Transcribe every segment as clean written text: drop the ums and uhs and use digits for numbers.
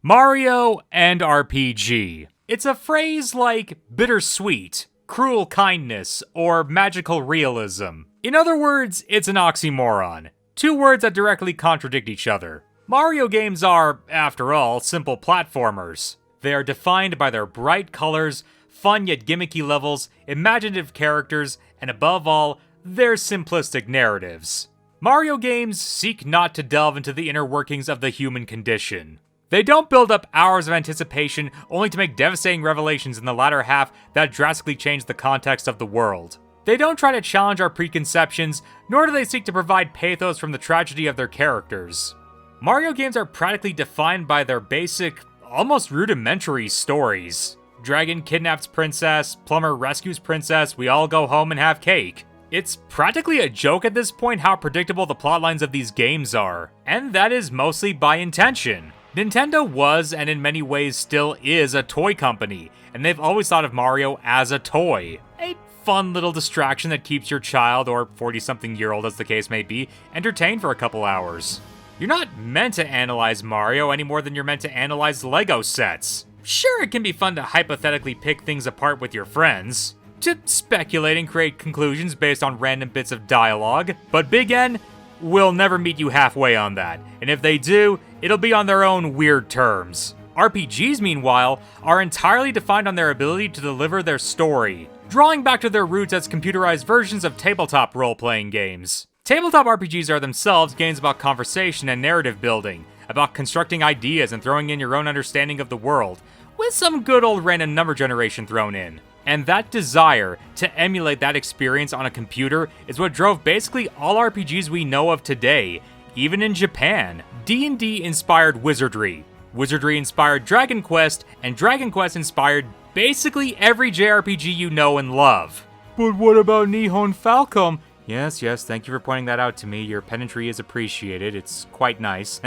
Mario and RPG. It's a phrase like bittersweet, cruel kindness, or magical realism. In other words, it's an oxymoron. Two words that directly contradict each other. Mario games are, after all, simple platformers. They are defined by their bright colors, fun yet gimmicky levels, imaginative characters, and above all, their simplistic narratives. Mario games seek not to delve into the inner workings of the human condition. They don't build up hours of anticipation only to make devastating revelations in the latter half that drastically change the context of the world. They don't try to challenge our preconceptions, nor do they seek to provide pathos from the tragedy of their characters. Mario games are practically defined by their basic, almost rudimentary stories. Dragon kidnaps princess, plumber rescues princess, we all go home and have cake. It's practically a joke at this point how predictable the plotlines of these games are, and that is mostly by intention. Nintendo was, and in many ways still is, a toy company, and they've always thought of Mario as a toy. A fun little distraction that keeps your child, or 40-something-year-old as the case may be, entertained for a couple hours. You're not meant to analyze Mario any more than you're meant to analyze Lego sets. Sure, it can be fun to hypothetically pick things apart with your friends, to speculate and create conclusions based on random bits of dialogue, but Big N will never meet you halfway on that, and if they do, it'll be on their own weird terms. RPGs, meanwhile, are entirely defined on their ability to deliver their story, drawing back to their roots as computerized versions of tabletop role-playing games. Tabletop RPGs are themselves games about conversation and narrative building, about constructing ideas and throwing in your own understanding of the world, with some good old random number generation thrown in. And that desire to emulate that experience on a computer is what drove basically all RPGs we know of today, even in Japan. D&D inspired Wizardry, Wizardry inspired Dragon Quest, and Dragon Quest inspired basically every JRPG you know and love. But what about Nihon Falcom? Yes, thank you for pointing that out to me. Your pedantry is appreciated. It's quite nice.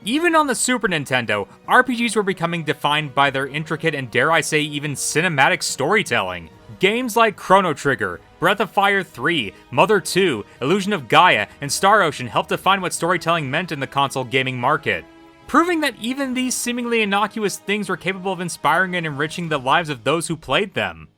Even on the Super Nintendo, RPGs were becoming defined by their intricate and, dare I say, even cinematic storytelling. Games like Chrono Trigger, Breath of Fire 3, Mother 2, Illusion of Gaia, and Star Ocean helped define what storytelling meant in the console gaming market, proving that even these seemingly innocuous things were capable of inspiring and enriching the lives of those who played them.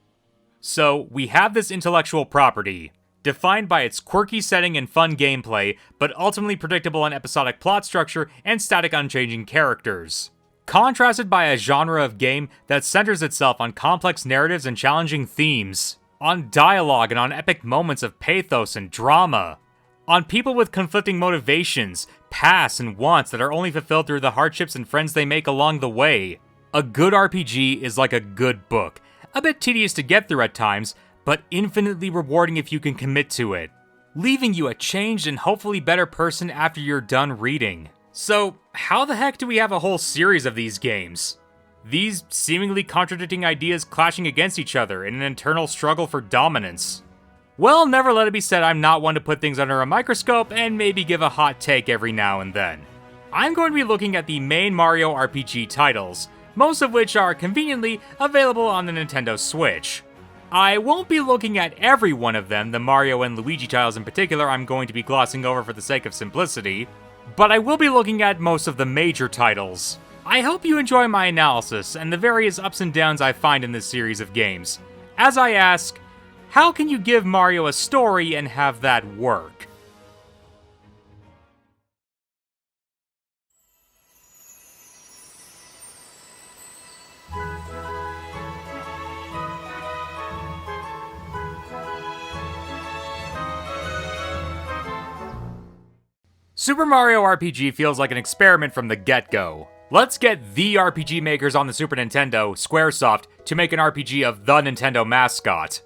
So, we have this intellectual property, defined by its quirky setting and fun gameplay, but ultimately predictable and episodic plot structure and static unchanging characters. Contrasted by a genre of game that centers itself on complex narratives and challenging themes, on dialogue and on epic moments of pathos and drama, on people with conflicting motivations, pasts, and wants that are only fulfilled through the hardships and friends they make along the way. A good RPG is like a good book, a bit tedious to get through at times, but infinitely rewarding if you can commit to it, leaving you a changed and hopefully better person after you're done reading. So, how the heck do we have a whole series of these games? These seemingly contradicting ideas clashing against each other in an eternal struggle for dominance. Well, never let it be said I'm not one to put things under a microscope and maybe give a hot take every now and then. I'm going to be looking at the main Mario RPG titles, most of which are conveniently available on the Nintendo Switch. I won't be looking at every one of them, the Mario and Luigi titles in particular I'm going to be glossing over for the sake of simplicity, but I will be looking at most of the major titles. I hope you enjoy my analysis and the various ups and downs I find in this series of games. As I ask, how can you give Mario a story and have that work? Super Mario RPG feels like an experiment from the get-go. Let's get the RPG makers on the Super Nintendo, Squaresoft, to make an RPG of the Nintendo mascot,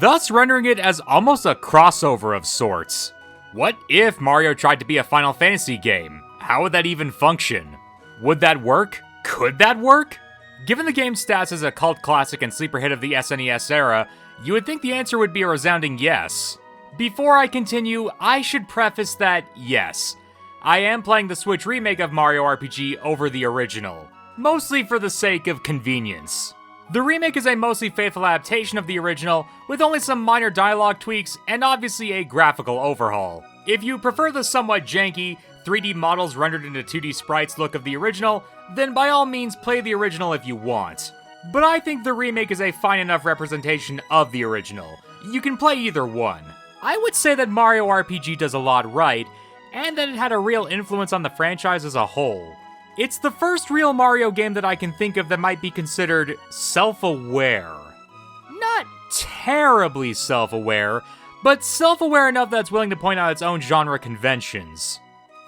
thus rendering it as almost a crossover of sorts. What if Mario tried to be a Final Fantasy game? How would that even function? Would that work? Could that work? Given the game's stats as a cult classic and sleeper hit of the SNES era, you would think the answer would be a resounding yes. Before I continue, I should preface that, yes, I am playing the Switch remake of Mario RPG over the original, mostly for the sake of convenience. The remake is a mostly faithful adaptation of the original, with only some minor dialogue tweaks and obviously a graphical overhaul. If you prefer the somewhat janky, 3D models rendered into 2D sprites look of the original, then by all means play the original if you want. But I think the remake is a fine enough representation of the original. You can play either one. I would say that Mario RPG does a lot right, and that it had a real influence on the franchise as a whole. It's the first real Mario game that I can think of that might be considered self-aware. Not terribly self-aware, but self-aware enough that it's willing to point out its own genre conventions.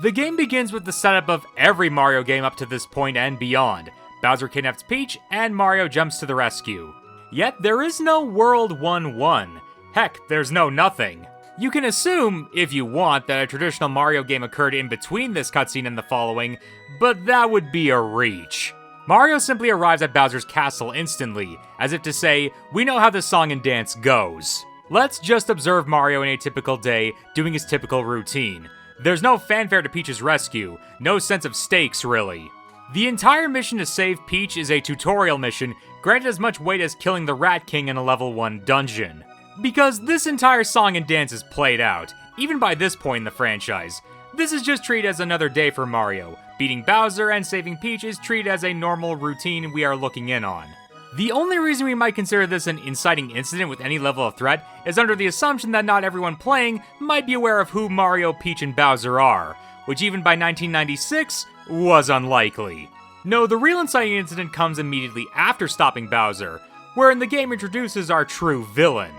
The game begins with the setup of every Mario game up to this point and beyond. Bowser kidnaps Peach, and Mario jumps to the rescue. Yet there is no World 1-1. Heck, there's no nothing. You can assume, if you want, that a traditional Mario game occurred in between this cutscene and the following, but that would be a reach. Mario simply arrives at Bowser's castle instantly, as if to say, we know how this song and dance goes. Let's just observe Mario in a typical day, doing his typical routine. There's no fanfare to Peach's rescue, no sense of stakes really. The entire mission to save Peach is a tutorial mission, granted as much weight as killing the Rat King in a level 1 dungeon. Because this entire song and dance is played out, even by this point in the franchise. This is just treated as another day for Mario. Beating Bowser and saving Peach is treated as a normal routine we are looking in on. The only reason we might consider this an inciting incident with any level of threat is under the assumption that not everyone playing might be aware of who Mario, Peach, and Bowser are, which even by 1996 was unlikely. No, the real inciting incident comes immediately after stopping Bowser, wherein the game introduces our true villain.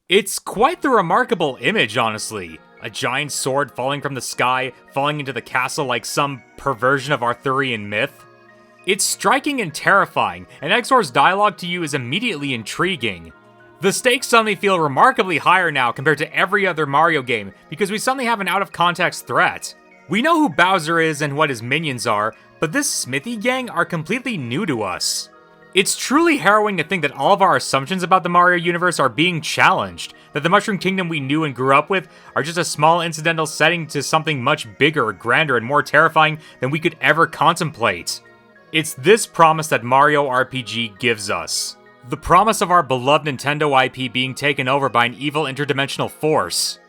It's quite the remarkable image, honestly. A giant sword falling from the sky, falling into the castle like some perversion of Arthurian myth. It's striking and terrifying, and Exor's dialogue to you is immediately intriguing. The stakes suddenly feel remarkably higher now compared to every other Mario game, because we suddenly have an out-of-context threat. We know who Bowser is and what his minions are, but this Smithy gang are completely new to us. It's truly harrowing to think that all of our assumptions about the Mario universe are being challenged, that the Mushroom Kingdom we knew and grew up with are just a small incidental setting to something much bigger, grander, and more terrifying than we could ever contemplate. It's this promise that Mario RPG gives us. The promise of our beloved Nintendo IP being taken over by an evil interdimensional force.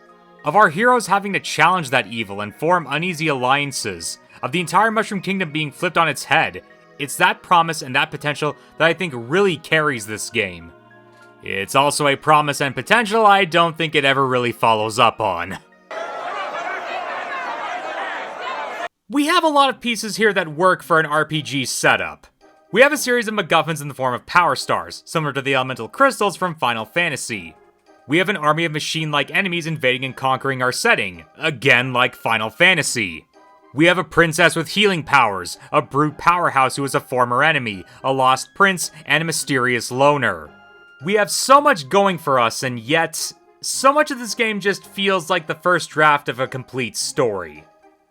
Of our heroes having to challenge that evil and form uneasy alliances. Of the entire Mushroom Kingdom being flipped on its head. It's that promise and that potential that I think really carries this game. It's also a promise and potential I don't think it ever really follows up on. We have a lot of pieces here that work for an RPG setup. We have a series of MacGuffins in the form of Power Stars, similar to the elemental crystals from Final Fantasy. We have an army of machine-like enemies invading and conquering our setting, again like Final Fantasy. We have a princess with healing powers, a brute powerhouse who is a former enemy, a lost prince, and a mysterious loner. We have so much going for us, and yet, so much of this game just feels like the first draft of a complete story.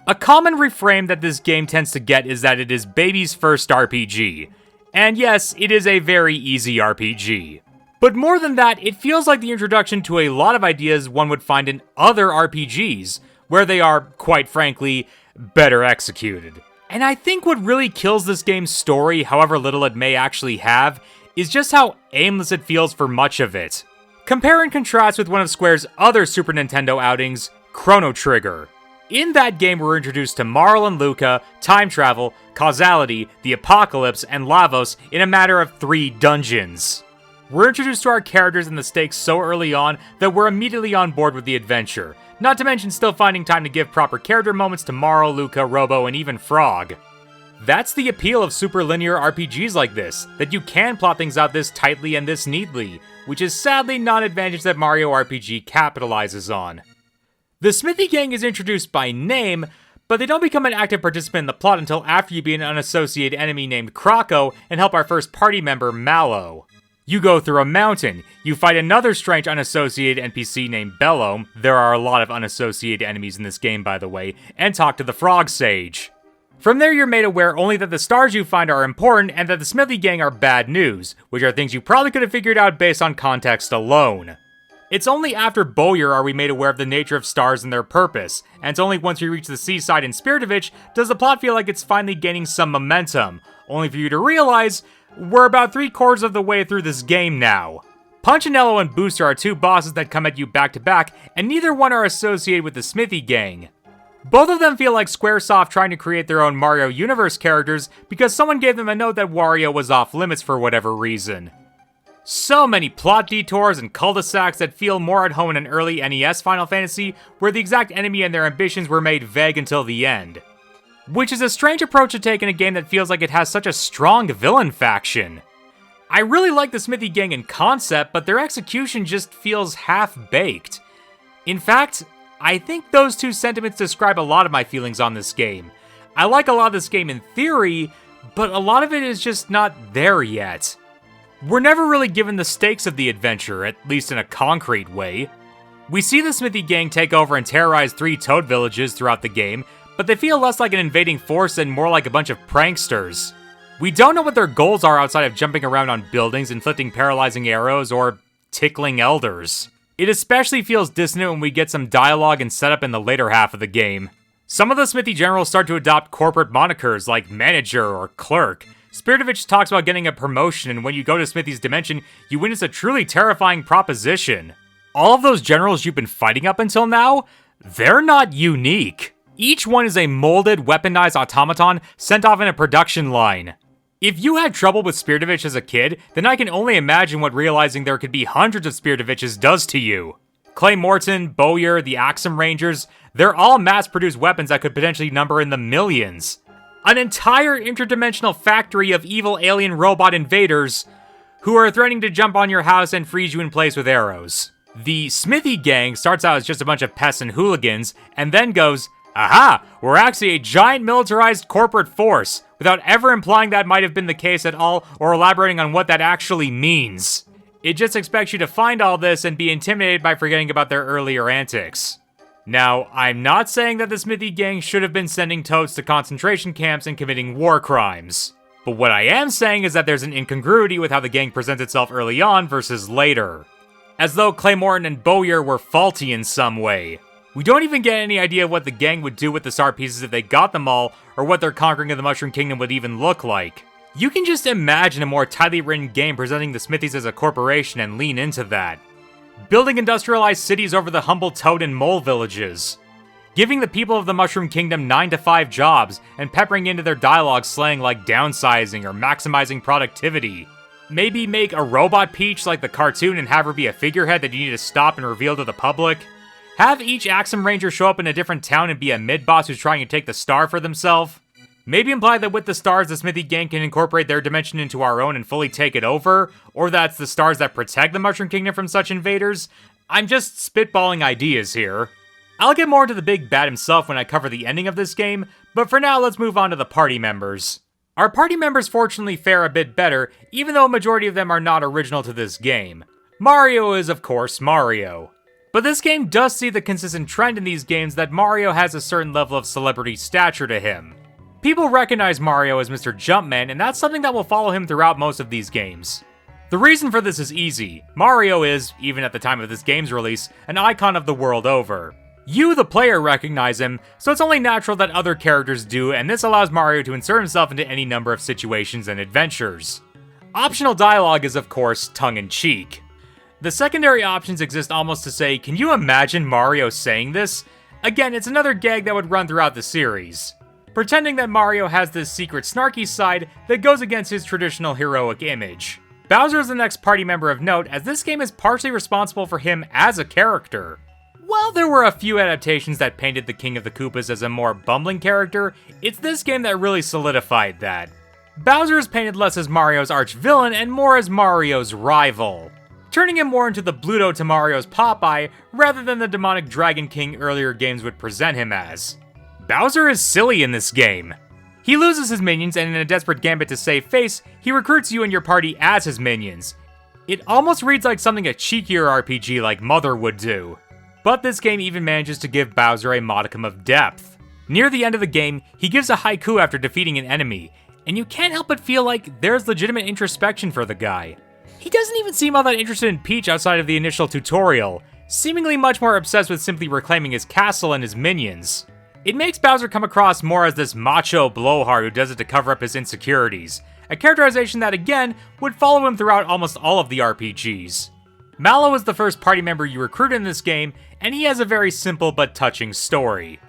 A common reframe that this game tends to get is that it is baby's first RPG. And yes, it is a very easy RPG. But more than that, it feels like the introduction to a lot of ideas one would find in other RPGs, where they are, quite frankly, better executed. And I think what really kills this game's story, however little it may actually have, is just how aimless it feels for much of it. Compare and contrast with one of Square's other Super Nintendo outings, Chrono Trigger. In that game, we're introduced to Marl and Luca, time travel, causality, the apocalypse, and Lavos in a matter of 3 dungeons. We're introduced to our characters and the stakes so early on that we're immediately on board with the adventure. Not to mention still finding time to give proper character moments to Marl, Luca, Robo, and even Frog. That's the appeal of super linear RPGs like this, that you can plot things out this tightly and this neatly, which is sadly not an advantage that Mario RPG capitalizes on. The Smithy gang is introduced by name, but they don't become an active participant in the plot until after you beat an unassociated enemy named Croco and help our first party member, Mallow. You go through a mountain, you fight another strange unassociated NPC named Bello, there are a lot of unassociated enemies in this game by the way, and talk to the Frog Sage. From there, you're made aware only that the stars you find are important and that the Smithy gang are bad news, which are things you probably could have figured out based on context alone. It's only after Bowyer are we made aware of the nature of stars and their purpose, and it's only once we reach the seaside in Spiritovich does the plot feel like it's finally gaining some momentum, only for you to realize we're about 3/4 of the way through this game now. Punchinello and Booster are two bosses that come at you back to back, and neither one are associated with the Smithy gang. Both of them feel like Squaresoft trying to create their own Mario Universe characters because someone gave them a note that Wario was off limits for whatever reason. So many plot detours and cul-de-sacs that feel more at home in an early NES Final Fantasy where the exact enemy and their ambitions were made vague until the end. Which is a strange approach to take in a game that feels like it has such a strong villain faction. I really like the Smithy gang in concept, but their execution just feels half-baked. In fact, I think those two sentiments describe a lot of my feelings on this game. I like a lot of this game in theory, but a lot of it is just not there yet. We're never really given the stakes of the adventure, at least in a concrete way. We see the Smithy gang take over and terrorize 3 Toad villages throughout the game, but they feel less like an invading force and more like a bunch of pranksters. We don't know what their goals are outside of jumping around on buildings, inflicting paralyzing arrows, or tickling elders. It especially feels dissonant when we get some dialogue and setup in the later half of the game. Some of the Smithy generals start to adopt corporate monikers like manager or clerk. Spiritovich talks about getting a promotion, and when you go to Smithy's dimension, you witness a truly terrifying proposition. All of those generals you've been fighting up until now, they're not unique. Each one is a molded, weaponized automaton sent off in a production line. If you had trouble with Spiritovich as a kid, then I can only imagine what realizing there could be hundreds of Spiritoviches does to you. Clay Morton, Bowyer, the Axum Rangers, they're all mass-produced weapons that could potentially number in the millions. An entire interdimensional factory of evil alien robot invaders who are threatening to jump on your house and freeze you in place with arrows. The Smithy gang starts out as just a bunch of pests and hooligans, and then goes, aha, we're actually a giant militarized corporate force, without ever implying that might have been the case at all or elaborating on what that actually means. It just expects you to find all this and be intimidated by forgetting about their earlier antics. Now, I'm not saying that the Smithy gang should have been sending Toads to concentration camps and committing war crimes. But what I am saying is that there's an incongruity with how the gang presents itself early on versus later. As though Clay Morton and Bowyer were faulty in some way. We don't even get any idea of what the gang would do with the star pieces if they got them all, or what their conquering of the Mushroom Kingdom would even look like. You can just imagine a more tightly written game presenting the Smithies as a corporation and lean into that. Building industrialized cities over the humble Toad and Mole villages. Giving the people of the Mushroom Kingdom 9-to-5 jobs, and peppering into their dialogue slang like downsizing or maximizing productivity. Maybe make a robot Peach like the cartoon and have her be a figurehead that you need to stop and reveal to the public. Have each Axum Ranger show up in a different town and be a mid-boss who's trying to take the star for themselves. Maybe imply that with the stars, the Smithy gang can incorporate their dimension into our own and fully take it over, or that's the stars that protect the Mushroom Kingdom from such invaders. I'm just spitballing ideas here. I'll get more into the big bad himself when I cover the ending of this game, but for now let's move on to the party members. Our party members fortunately fare a bit better, even though a majority of them are not original to this game. Mario is of course Mario. But this game does see the consistent trend in these games that Mario has a certain level of celebrity stature to him. People recognize Mario as Mr. Jumpman, and that's something that will follow him throughout most of these games. The reason for this is easy. Mario is, even at the time of this game's release, an icon of the world over. You, the player, recognize him, so it's only natural that other characters do, and this allows Mario to insert himself into any number of situations and adventures. Optional dialogue is, of course, tongue-in-cheek. The secondary options exist almost to say, can you imagine Mario saying this? Again, it's another gag that would run throughout the series. Pretending that Mario has this secret snarky side that goes against his traditional heroic image. Bowser is the next party member of note, as this game is partially responsible for him as a character. While there were a few adaptations that painted the King of the Koopas as a more bumbling character, it's this game that really solidified that. Bowser is painted less as Mario's arch-villain and more as Mario's rival, turning him more into the Bluto to Mario's Popeye, rather than the demonic Dragon King earlier games would present him as. Bowser is silly in this game. He loses his minions, and in a desperate gambit to save face, he recruits you and your party as his minions. It almost reads like something a cheekier RPG like Mother would do. But this game even manages to give Bowser a modicum of depth. Near the end of the game, he gives a haiku after defeating an enemy, and you can't help but feel like there's legitimate introspection for the guy. He doesn't even seem all that interested in Peach outside of the initial tutorial, seemingly much more obsessed with simply reclaiming his castle and his minions. It makes Bowser come across more as this macho blowhard who does it to cover up his insecurities, a characterization that, again, would follow him throughout almost all of the RPGs. Mallow is the first party member you recruit in this game, and he has a very simple but touching story.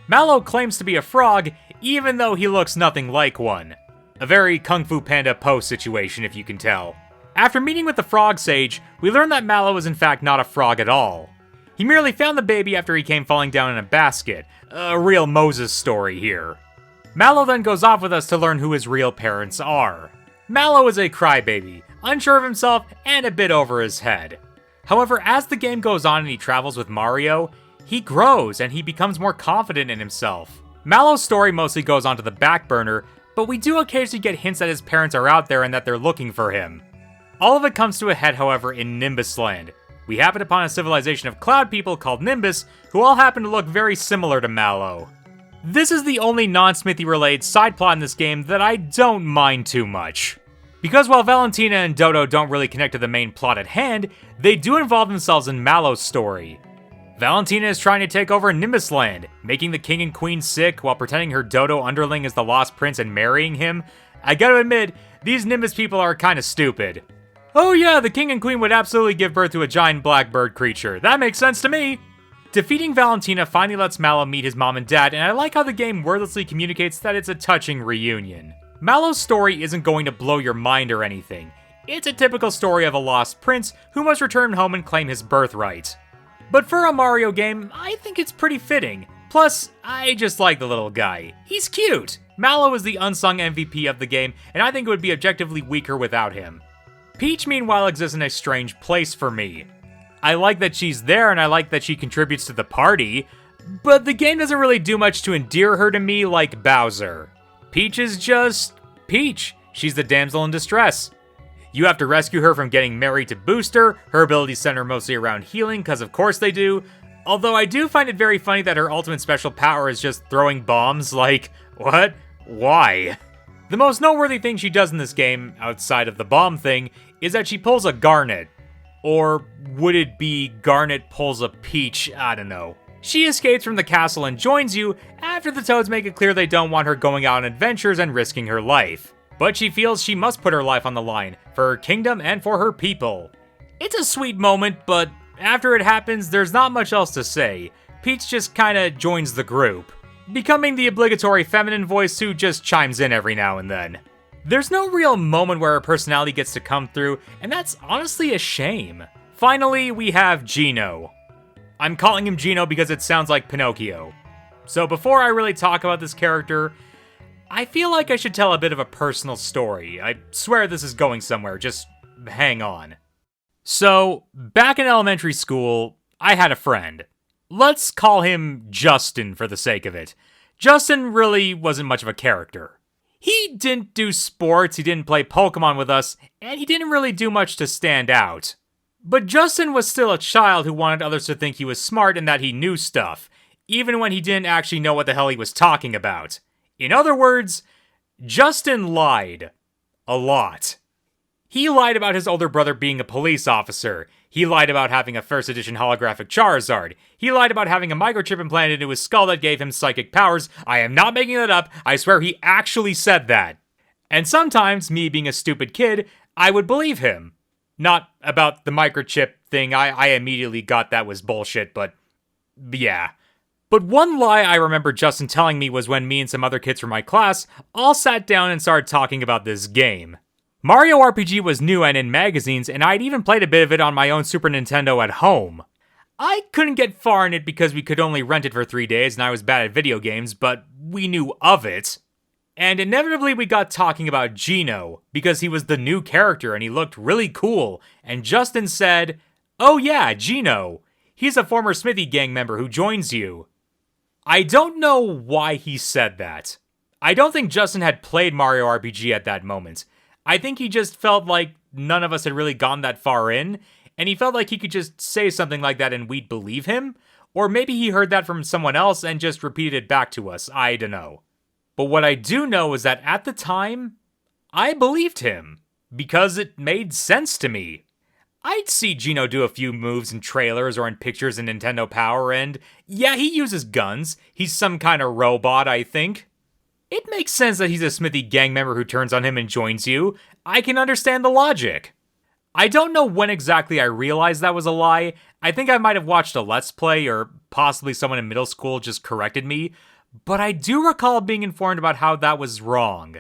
Mallow claims to be a frog, even though he looks nothing like one. A very Kung Fu Panda Po situation, if you can tell. After meeting with the Frog Sage, we learn that Mallow is in fact not a frog at all. He merely found the baby after he came falling down in a basket. A real Moses story here. Mallow then goes off with us to learn who his real parents are. Mallow is a crybaby, unsure of himself and a bit over his head. However, as the game goes on and he travels with Mario, he grows and he becomes more confident in himself. Mallow's story mostly goes onto the back burner, but we do occasionally get hints that his parents are out there and that they're looking for him. All of it comes to a head, however, in Nimbus Land. We happen upon a civilization of cloud people called Nimbus, who all happen to look very similar to Mallow. This is the only non-Smithy related side plot in this game that I don't mind too much. Because while Valentina and Dodo don't really connect to the main plot at hand, they do involve themselves in Mallow's story. Valentina is trying to take over Nimbus Land, making the king and queen sick while pretending her Dodo underling is the lost prince and marrying him. I gotta admit, these Nimbus people are kinda stupid. Oh yeah, the king and queen would absolutely give birth to a giant blackbird creature. That makes sense to me. Defeating Valentina finally lets Mallow meet his mom and dad, and I like how the game wordlessly communicates that it's a touching reunion. Mallow's story isn't going to blow your mind or anything. It's a typical story of a lost prince who must return home and claim his birthright. But for a Mario game, I think it's pretty fitting. Plus, I just like the little guy. He's cute. Mallow is the unsung MVP of the game, and I think it would be objectively weaker without him. Peach, meanwhile, exists in a strange place for me. I like that she's there and I like that she contributes to the party, but the game doesn't really do much to endear her to me like Bowser. Peach is just Peach. She's the damsel in distress. You have to rescue her from getting married to Booster. Her abilities center mostly around healing, because of course they do. Although I do find it very funny that her ultimate special power is just throwing bombs. Like, what? Why? The most noteworthy thing she does in this game, outside of the bomb thing, is that she pulls a Garnet. Or would it be Garnet pulls a Peach? I don't know. She escapes from the castle and joins you after the Toads make it clear they don't want her going out on adventures and risking her life. But she feels she must put her life on the line, for her kingdom and for her people. It's a sweet moment, but after it happens, there's not much else to say. Peach just kinda joins the group, becoming the obligatory feminine voice who just chimes in every now and then. There's no real moment where her personality gets to come through, and that's honestly a shame. Finally, we have Geno. I'm calling him Geno because it sounds like Pinocchio. So before I really talk about this character, I feel like I should tell a bit of a personal story. I swear this is going somewhere, just hang on. So, back in elementary school, I had a friend. Let's call him Justin for the sake of it. Justin really wasn't much of a character. He didn't do sports, he didn't play Pokemon with us, and he didn't really do much to stand out. But Justin was still a child who wanted others to think he was smart and that he knew stuff, even when he didn't actually know what the hell he was talking about. In other words, Justin lied. A lot. He lied about his older brother being a police officer. He lied about having a first edition holographic Charizard. He lied about having a microchip implanted into his skull that gave him psychic powers. I am not making that up. I swear he actually said that. And sometimes, me being a stupid kid, I would believe him. Not about the microchip thing. I immediately got that was bullshit, but yeah. But one lie I remember Justin telling me was when me and some other kids from my class all sat down and started talking about this game. Mario RPG was new and in magazines, and I'd even played a bit of it on my own Super Nintendo at home. I couldn't get far in it because we could only rent it for 3 days and I was bad at video games, but we knew of it. And inevitably we got talking about Geno, because he was the new character and he looked really cool, and Justin said, "Oh yeah, Geno. He's a former Smithy gang member who joins you." I don't know why he said that. I don't think Justin had played Mario RPG at that moment. I think he just felt like none of us had really gone that far in, and he felt like he could just say something like that and we'd believe him. Or maybe he heard that from someone else and just repeated it back to us, I don't know. But what I do know is that at the time, I believed him, because it made sense to me. I'd see Geno do a few moves in trailers or in pictures in Nintendo Power, and yeah, he uses guns. He's some kind of robot, I think. It makes sense that he's a Smithy gang member who turns on him and joins you. I can understand the logic. I don't know when exactly I realized that was a lie. I think I might have watched a Let's Play, or possibly someone in middle school just corrected me, but I do recall being informed about how that was wrong.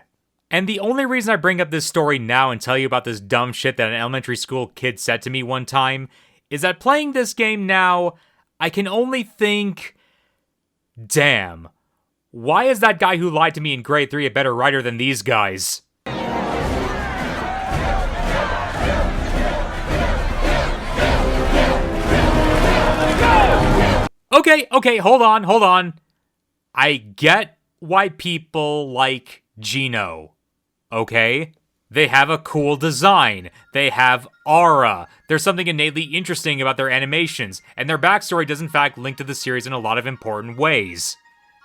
And the only reason I bring up this story now and tell you about this dumb shit that an elementary school kid said to me one time is that playing this game now, I can only think, damn, why is that guy who lied to me in grade 3 a better writer than these guys? Okay, hold on. I get why people like Geno. Okay? They have a cool design. They have aura. There's something innately interesting about their animations, and their backstory does in fact link to the series in a lot of important ways.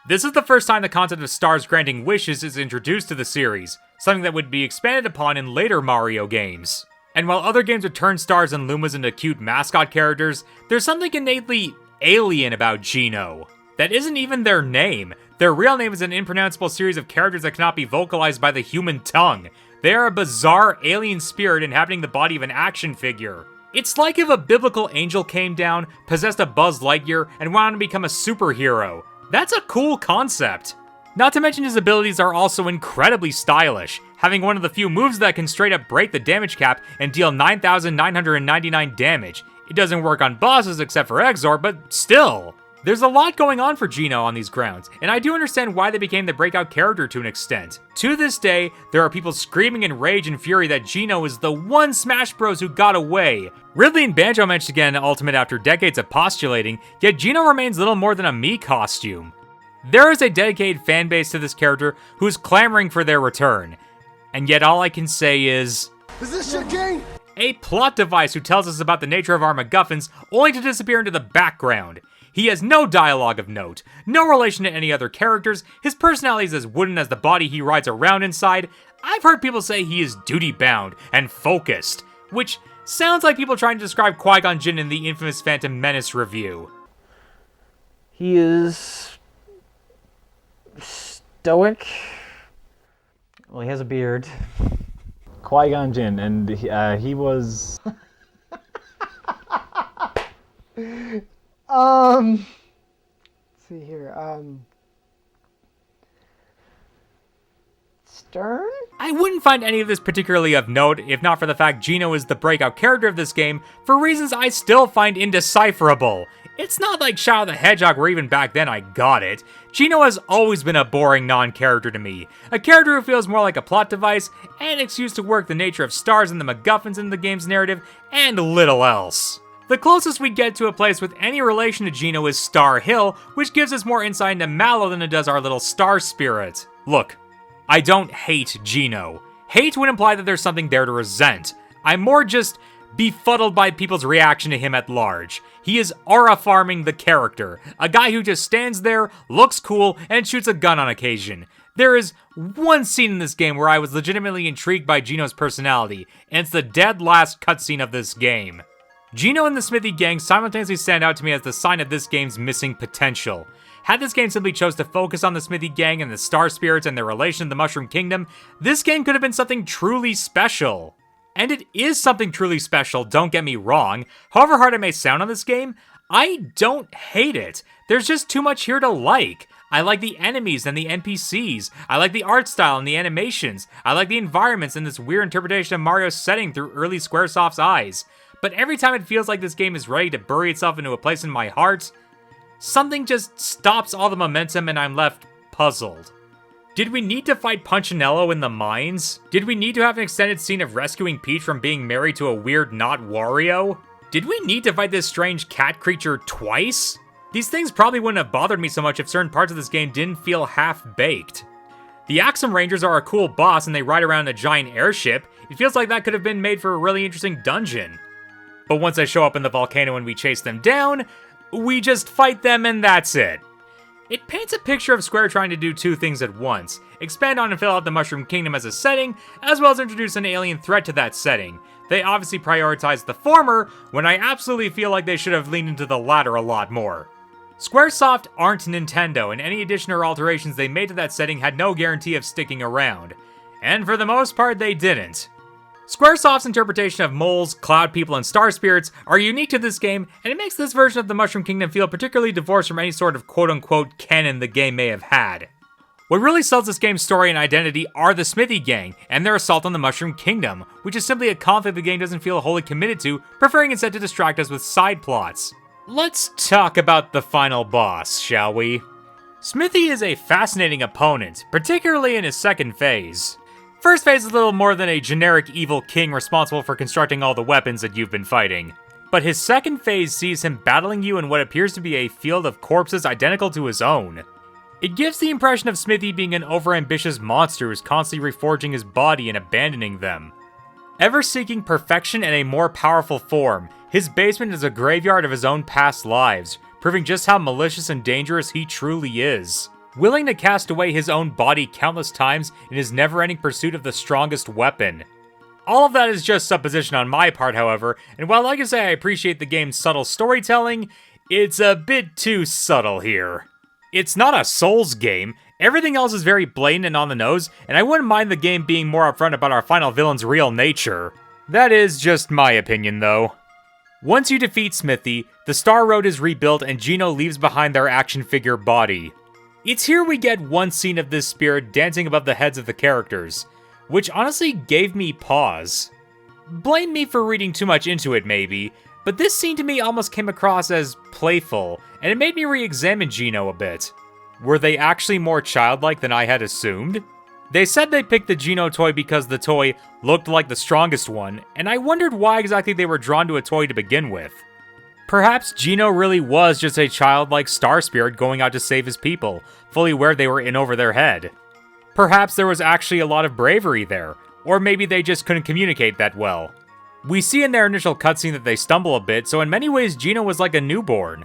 This is the first time the concept of stars granting wishes is introduced to the series, something that would be expanded upon in later Mario games. And while other games would turn stars and Lumas into cute mascot characters, there's something innately alien about Geno. That isn't even their name. Their real name is an impronounceable series of characters that cannot be vocalized by the human tongue. They are a bizarre alien spirit inhabiting the body of an action figure. It's like if a biblical angel came down, possessed a Buzz Lightyear, and went on to become a superhero. That's a cool concept. Not to mention his abilities are also incredibly stylish, having one of the few moves that can straight up break the damage cap and deal 9,999 damage. It doesn't work on bosses except for Exor, but still. There's a lot going on for Geno on these grounds, and I do understand why they became the breakout character to an extent. To this day, there are people screaming in rage and fury that Geno is the one Smash Bros who got away. Ridley and Banjo managed to get an Ultimate after decades of postulating, yet Geno remains little more than a Mii costume. There is a dedicated fanbase to this character who is clamoring for their return, and yet all I can say is this your game? A plot device who tells us about the nature of our MacGuffins only to disappear into the background. He has no dialogue of note, no relation to any other characters, his personality is as wooden as the body he rides around inside. I've heard people say he is duty-bound and focused, which sounds like people trying to describe Qui-Gon Jinn in the infamous Phantom Menace review. He is stoic. Well, he has a beard. Qui-Gon Jinn, and he was... Let's see here, Stern? I wouldn't find any of this particularly of note if not for the fact Geno is the breakout character of this game for reasons I still find indecipherable. It's not like Shadow the Hedgehog where even back then I got it. Geno has always been a boring non-character to me. A character who feels more like a plot device, and an excuse to work the nature of stars and the MacGuffins in the game's narrative, and little else. The closest we get to a place with any relation to Geno is Star Hill, which gives us more insight into Mallow than it does our little star spirit. Look, I don't hate Geno. Hate would imply that there's something there to resent. I'm more just befuddled by people's reaction to him at large. He is aura farming the character, a guy who just stands there, looks cool, and shoots a gun on occasion. There is one scene in this game where I was legitimately intrigued by Geno's personality, and it's the dead last cutscene of this game. Geno and the Smithy gang simultaneously stand out to me as the sign of this game's missing potential. Had this game simply chose to focus on the Smithy gang and the Star Spirits and their relation to the Mushroom Kingdom, this game could have been something truly special. And it is something truly special, don't get me wrong. However hard it may sound on this game, I don't hate it. There's just too much here to like. I like the enemies and the NPCs. I like the art style and the animations. I like the environments and this weird interpretation of Mario's setting through early Squaresoft's eyes. But every time it feels like this game is ready to bury itself into a place in my heart, something just stops all the momentum and I'm left puzzled. Did we need to fight Punchinello in the mines? Did we need to have an extended scene of rescuing Peach from being married to a weird not Wario? Did we need to fight this strange cat creature twice? These things probably wouldn't have bothered me so much if certain parts of this game didn't feel half-baked. The Axum Rangers are a cool boss and they ride around in a giant airship. It feels like that could have been made for a really interesting dungeon. But once they show up in the volcano and we chase them down, We just fight them and that's it. It paints a picture of Square trying to do two things at once: expand on and fill out the Mushroom Kingdom as a setting, as well as introduce an alien threat to that setting. They obviously prioritized the former, when I absolutely feel like they should have leaned into the latter a lot more. Squaresoft aren't Nintendo, and any addition or alterations they made to that setting had no guarantee of sticking around. And for the most part, they didn't. Squaresoft's interpretation of moles, cloud people, and star spirits are unique to this game, and it makes this version of the Mushroom Kingdom feel particularly divorced from any sort of quote-unquote canon the game may have had. What really sells this game's story and identity are the Smithy gang, and their assault on the Mushroom Kingdom, which is simply a conflict the game doesn't feel wholly committed to, preferring instead to distract us with side plots. Let's talk about the final boss, shall we? Smithy is a fascinating opponent, particularly in his second phase. First phase is little more than a generic evil king responsible for constructing all the weapons that you've been fighting. But his second phase sees him battling you in what appears to be a field of corpses identical to his own. It gives the impression of Smithy being an overambitious monster who's constantly reforging his body and abandoning them. Ever seeking perfection in a more powerful form, his basement is a graveyard of his own past lives, proving just how malicious and dangerous he truly is. Willing to cast away his own body countless times in his never-ending pursuit of the strongest weapon. All of that is just supposition on my part, however, and while like I say I appreciate the game's subtle storytelling, it's a bit too subtle here. It's not a Souls game, everything else is very blatant and on the nose, and I wouldn't mind the game being more upfront about our final villain's real nature. That is just my opinion, though. Once you defeat Smithy, the Star Road is rebuilt and Geno leaves behind their action figure body. It's here we get one scene of this spirit dancing above the heads of the characters, which honestly gave me pause. Blame me for reading too much into it maybe, but this scene to me almost came across as playful, and it made me re-examine Geno a bit. Were they actually more childlike than I had assumed? They said they picked the Geno toy because the toy looked like the strongest one, and I wondered why exactly they were drawn to a toy to begin with. Perhaps Geno really was just a childlike star spirit going out to save his people, fully aware they were in over their head. Perhaps there was actually a lot of bravery there, or maybe they just couldn't communicate that well. We see in their initial cutscene that they stumble a bit, so in many ways Geno was like a newborn.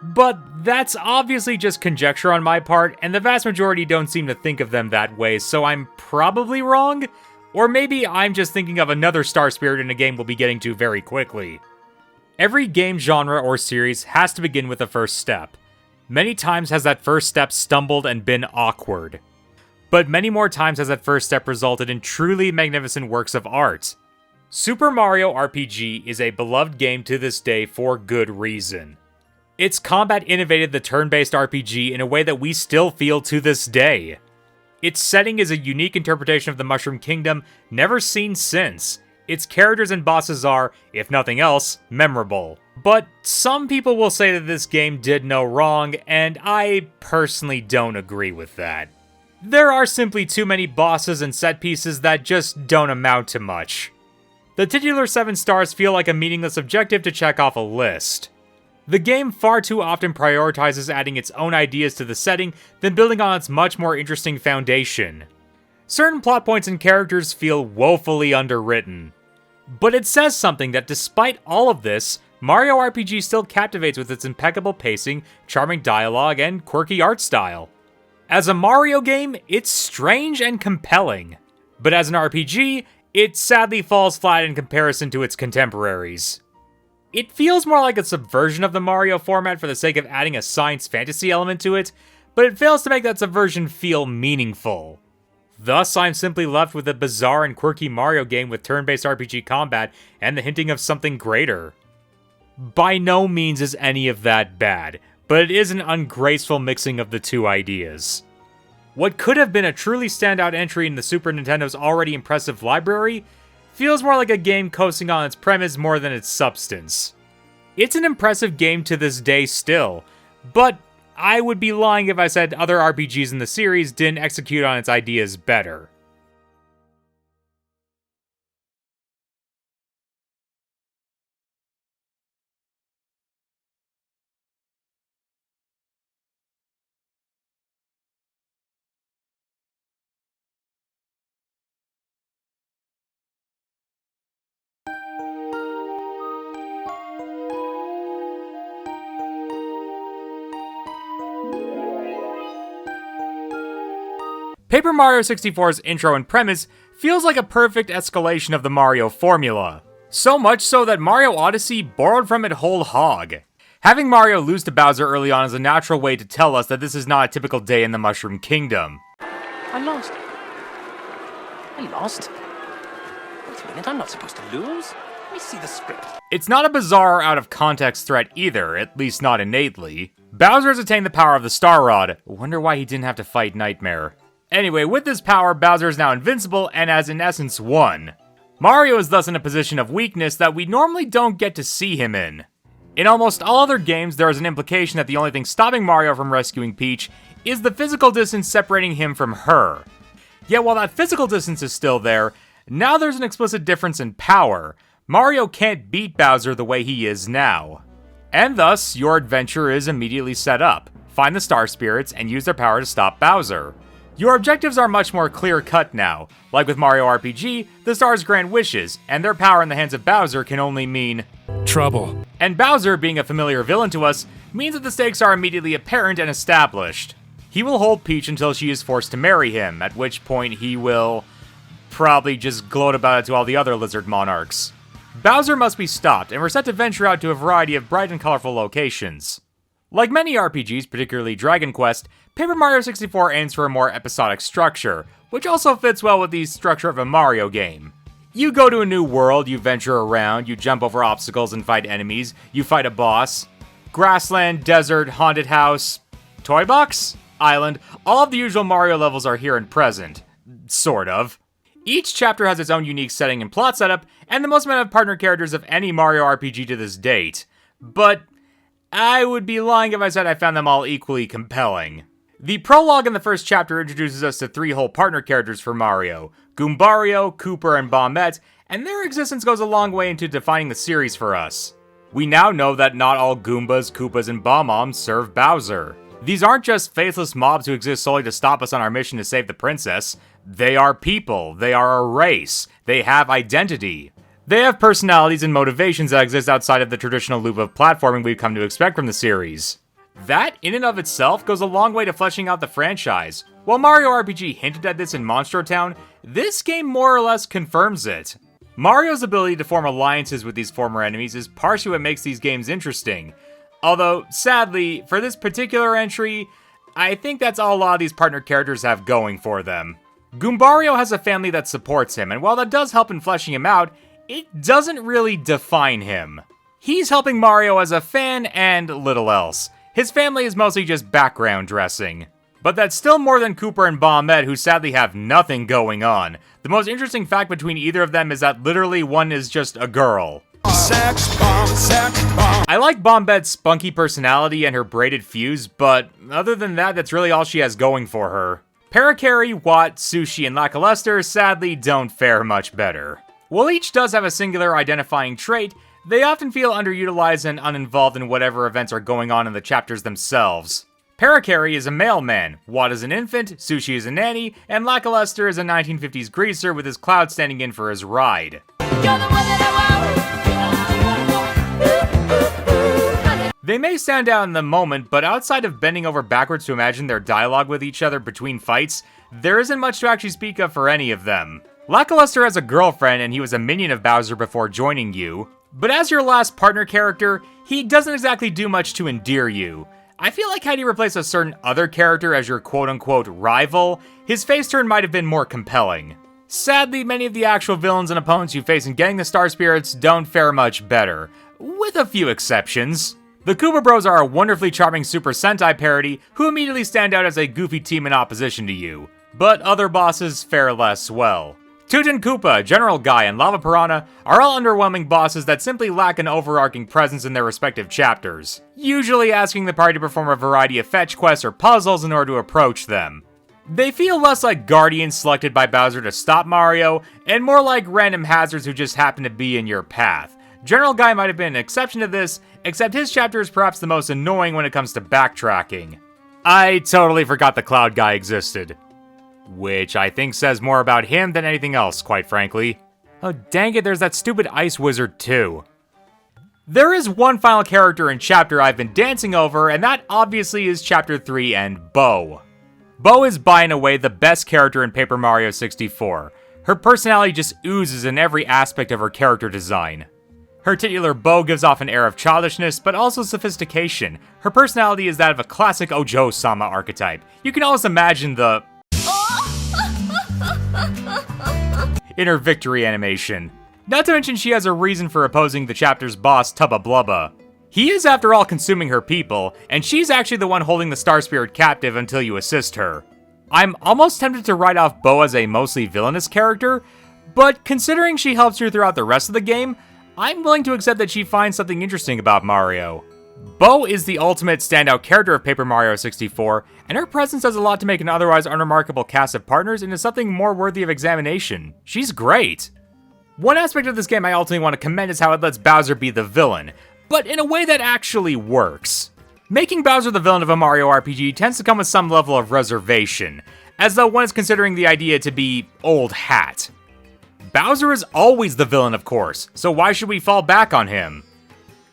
But that's obviously just conjecture on my part, and the vast majority don't seem to think of them that way, so I'm probably wrong? Or maybe I'm just thinking of another star spirit in a game we'll be getting to very quickly. Every game genre or series has to begin with a first step. Many times has that first step stumbled and been awkward. But many more times has that first step resulted in truly magnificent works of art. Super Mario RPG is a beloved game to this day for good reason. Its combat innovated the turn-based RPG in a way that we still feel to this day. Its setting is a unique interpretation of the Mushroom Kingdom never seen since. Its characters and bosses are, if nothing else, memorable. But some people will say that this game did no wrong, and I personally don't agree with that. There are simply too many bosses and set pieces that just don't amount to much. The titular 7 stars feel like a meaningless objective to check off a list. The game far too often prioritizes adding its own ideas to the setting than building on its much more interesting foundation. Certain plot points and characters feel woefully underwritten. But it says something that despite all of this, Mario RPG still captivates with its impeccable pacing, charming dialogue, and quirky art style. As a Mario game, it's strange and compelling. But as an RPG, it sadly falls flat in comparison to its contemporaries. It feels more like a subversion of the Mario format for the sake of adding a science fantasy element to it, but it fails to make that subversion feel meaningful. Thus, I'm simply left with a bizarre and quirky Mario game with turn-based RPG combat and the hinting of something greater. By no means is any of that bad, but it is an ungraceful mixing of the two ideas. What could have been a truly standout entry in the Super Nintendo's already impressive library feels more like a game coasting on its premise more than its substance. It's an impressive game to this day still, but I would be lying if I said other RPGs in the series didn't execute on its ideas better. Paper Mario 64's intro and premise feels like a perfect escalation of the Mario formula. So much so that Mario Odyssey borrowed from it whole hog. Having Mario lose to Bowser early on is a natural way to tell us that this is not a typical day in the Mushroom Kingdom. I lost. Wait a minute, I'm not supposed to lose. Let me see the script. It's not a bizarre, out-of-context threat either, at least not innately. Bowser has attained the power of the Star Rod. Wonder why he didn't have to fight Nightmare. Anyway, with this power, Bowser is now invincible and has in essence won. Mario is thus in a position of weakness that we normally don't get to see him in. In almost all other games, there is an implication that the only thing stopping Mario from rescuing Peach is the physical distance separating him from her. Yet while that physical distance is still there, now there's an explicit difference in power. Mario can't beat Bowser the way he is now. And thus, your adventure is immediately set up. Find the Star Spirits and use their power to stop Bowser. Your objectives are much more clear-cut now. Like with Mario RPG, the stars grant wishes, and their power in the hands of Bowser can only mean trouble. And Bowser, being a familiar villain to us, means that the stakes are immediately apparent and established. He will hold Peach until she is forced to marry him, at which point he will probably just gloat about it to all the other lizard monarchs. Bowser must be stopped, and we're set to venture out to a variety of bright and colorful locations. Like many RPGs, particularly Dragon Quest, Paper Mario 64 aims for a more episodic structure, which also fits well with the structure of a Mario game. You go to a new world, you venture around, you jump over obstacles and fight enemies, you fight a boss. Grassland, desert, haunted house, toy box, island, all of the usual Mario levels are here and present. Sort of. Each chapter has its own unique setting and plot setup, and the most amount of partner characters of any Mario RPG to this date. But I would be lying if I said I found them all equally compelling. The prologue in the first chapter introduces us to 3 whole partner characters for Mario, Goombario, Kooper, and Bombette, and their existence goes a long way into defining the series for us. We now know that not all Goombas, Koopas, and Bob-ombs serve Bowser. These aren't just faithless mobs who exist solely to stop us on our mission to save the princess. They are people, they are a race, they have identity. They have personalities and motivations that exist outside of the traditional loop of platforming we've come to expect from the series. That, in and of itself, goes a long way to fleshing out the franchise. While Mario RPG hinted at this in Monstro Town, this game more or less confirms it. Mario's ability to form alliances with these former enemies is partially what makes these games interesting. Although, sadly, for this particular entry, I think that's all a lot of these partner characters have going for them. Goombario has a family that supports him, and while that does help in fleshing him out, it doesn't really define him. He's helping Mario as a fan and little else. His family is mostly just background dressing. But that's still more than Kooper and Bombette, who sadly have nothing going on. The most interesting fact between either of them is that literally one is just a girl. Sex bomb, sex bomb. I like Bombette's spunky personality and her braided fuse, but other than that, that's really all she has going for her. Parakarry, Watt, Sushi, and Lackluster sadly don't fare much better. While each does have a singular identifying trait, they often feel underutilized and uninvolved in whatever events are going on in the chapters themselves. Parakarry is a mailman, Watt is an infant, Sushi is a nanny, and Lackluster is a 1950s greaser with his Cloud standing in for his ride. They may stand out in the moment, but outside of bending over backwards to imagine their dialogue with each other between fights, there isn't much to actually speak of for any of them. Lackluster has a girlfriend and he was a minion of Bowser before joining you, but as your last partner character, he doesn't exactly do much to endear you. I feel like had he replaced a certain other character as your quote-unquote rival, his face turn might have been more compelling. Sadly, many of the actual villains and opponents you face in getting the Star Spirits don't fare much better, with a few exceptions. The Koopa Bros are a wonderfully charming Super Sentai parody who immediately stand out as a goofy team in opposition to you, but other bosses fare less well. Tootin' Koopa, General Guy, and Lava Piranha are all underwhelming bosses that simply lack an overarching presence in their respective chapters, usually asking the party to perform a variety of fetch quests or puzzles in order to approach them. They feel less like guardians selected by Bowser to stop Mario, and more like random hazards who just happen to be in your path. General Guy might have been an exception to this, except his chapter is perhaps the most annoying when it comes to backtracking. I totally forgot the Cloud Guy existed. Which I think says more about him than anything else, quite frankly. Oh dang it, there's that stupid Ice Wizard too. There is one final character in chapter I've been dancing over, and that obviously is Chapter 3 and Bo. Bo is by and away the best character in Paper Mario 64. Her personality just oozes in every aspect of her character design. Her titular Bo gives off an air of childishness, but also sophistication. Her personality is that of a classic Ojo-sama archetype. You can almost imagine the in her victory animation. Not to mention she has a reason for opposing the chapter's boss, Tubba Blubba. He is, after all, consuming her people, and she's actually the one holding the Star Spirit captive until you assist her. I'm almost tempted to write off Bo as a mostly villainous character, but considering she helps you throughout the rest of the game, I'm willing to accept that she finds something interesting about Mario. Bo is the ultimate standout character of Paper Mario 64, and her presence does a lot to make an otherwise unremarkable cast of partners into something more worthy of examination. She's great. One aspect of this game I ultimately want to commend is how it lets Bowser be the villain, but in a way that actually works. Making Bowser the villain of a Mario RPG tends to come with some level of reservation, as though one is considering the idea to be old hat. Bowser is always the villain, of course, so why should we fall back on him?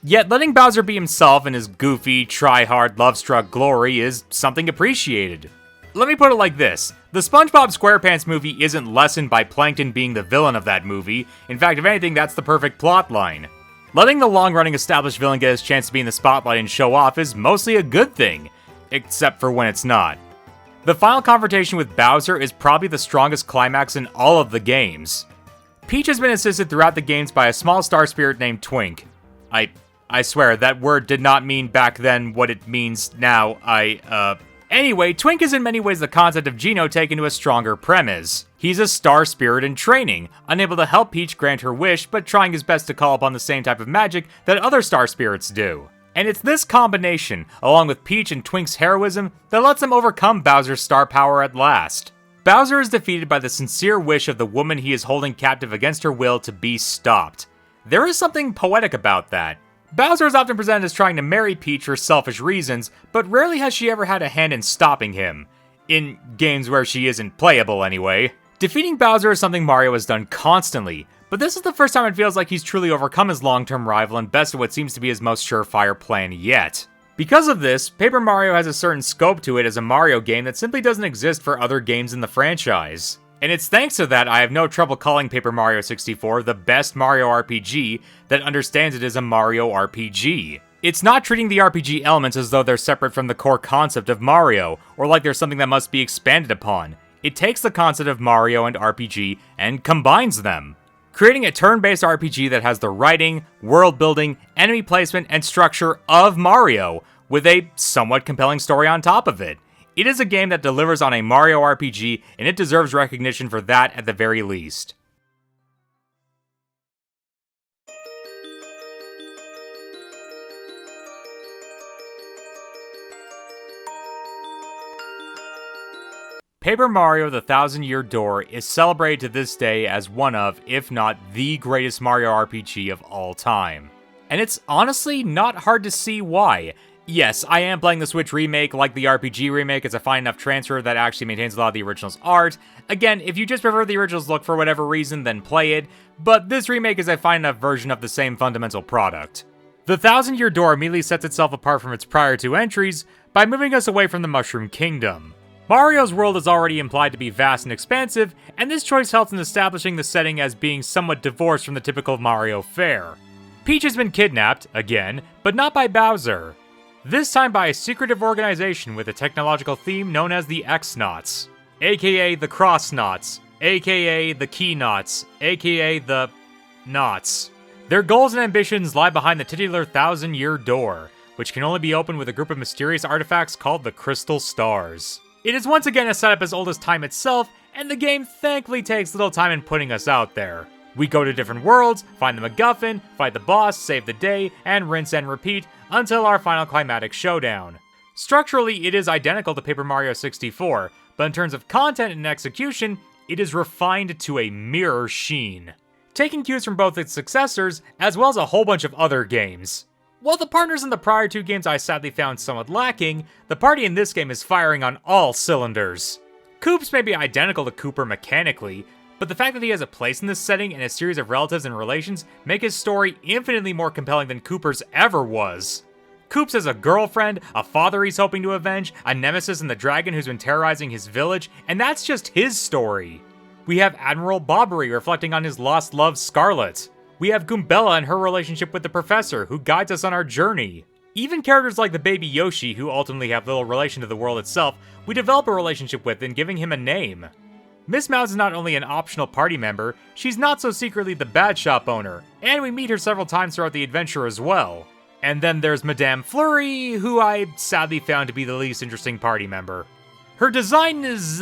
Yet letting Bowser be himself in his goofy, try-hard, love-struck glory is something appreciated. Let me put it like this. The SpongeBob SquarePants movie isn't lessened by Plankton being the villain of that movie. In fact, if anything, that's the perfect plotline. Letting the long-running established villain get his chance to be in the spotlight and show off is mostly a good thing, except for when it's not. The final confrontation with Bowser is probably the strongest climax in all of the games. Peach has been assisted throughout the games by a small star spirit named Twink. I swear, that word did not mean back then what it means now. Anyway, Twink is in many ways the concept of Geno taken to a stronger premise. He's a star spirit in training, unable to help Peach grant her wish, but trying his best to call upon the same type of magic that other star spirits do. And it's this combination, along with Peach and Twink's heroism, that lets them overcome Bowser's star power at last. Bowser is defeated by the sincere wish of the woman he is holding captive against her will to be stopped. There is something poetic about that. Bowser is often presented as trying to marry Peach for selfish reasons, but rarely has she ever had a hand in stopping him. In games where she isn't playable, anyway. Defeating Bowser is something Mario has done constantly, but this is the first time it feels like he's truly overcome his long-term rival and bested what seems to be his most surefire plan yet. Because of this, Paper Mario has a certain scope to it as a Mario game that simply doesn't exist for other games in the franchise. And it's thanks to that I have no trouble calling Paper Mario 64 the best Mario RPG that understands it as a Mario RPG. It's not treating the RPG elements as though they're separate from the core concept of Mario, or like there's something that must be expanded upon. It takes the concept of Mario and RPG and combines them, creating a turn-based RPG that has the writing, world building, enemy placement, and structure of Mario, with a somewhat compelling story on top of it. It is a game that delivers on a Mario RPG, and it deserves recognition for that at the very least. Paper Mario: The Thousand-Year Door is celebrated to this day as one of, if not the greatest Mario RPG of all time. And it's honestly not hard to see why. Yes, I am playing the Switch remake like the RPG remake. It's a fine enough transfer that actually maintains a lot of the original's art. Again, if you just prefer the original's look for whatever reason, then play it, but this remake is a fine enough version of the same fundamental product. The Thousand-Year Door immediately sets itself apart from its prior two entries by moving us away from the Mushroom Kingdom. Mario's world is already implied to be vast and expansive, and this choice helps in establishing the setting as being somewhat divorced from the typical Mario fare. Peach has been kidnapped, again, but not by Bowser. This time by a secretive organization with a technological theme known as the X-Knots, aka the Cross-Knots, aka the Key-Knots, aka the Knots. Their goals and ambitions lie behind the titular Thousand-Year Door, which can only be opened with a group of mysterious artifacts called the Crystal Stars. It is once again a setup as old as time itself, and the game thankfully takes little time in putting us out there. We go to different worlds, find the MacGuffin, fight the boss, save the day, and rinse and repeat until our final climatic showdown. Structurally, it is identical to Paper Mario 64, but in terms of content and execution, it is refined to a mirror sheen, taking cues from both its successors, as well as a whole bunch of other games. While the partners in the prior two games I sadly found somewhat lacking, the party in this game is firing on all cylinders. Koops may be identical to Kooper mechanically, but the fact that he has a place in this setting and a series of relatives and relations make his story infinitely more compelling than Kooper's ever was. Koops has a girlfriend, a father he's hoping to avenge, a nemesis in the dragon who's been terrorizing his village, and that's just his story. We have Admiral Bobbery reflecting on his lost love Scarlet. We have Goombella and her relationship with the professor, who guides us on our journey. Even characters like the baby Yoshi, who ultimately have little relation to the world itself, we develop a relationship with in giving him a name. Miss Mouse is not only an optional party member, she's not so secretly the bad shop owner, and we meet her several times throughout the adventure as well. And then there's Madame Flurry, who I sadly found to be the least interesting party member. Her design is,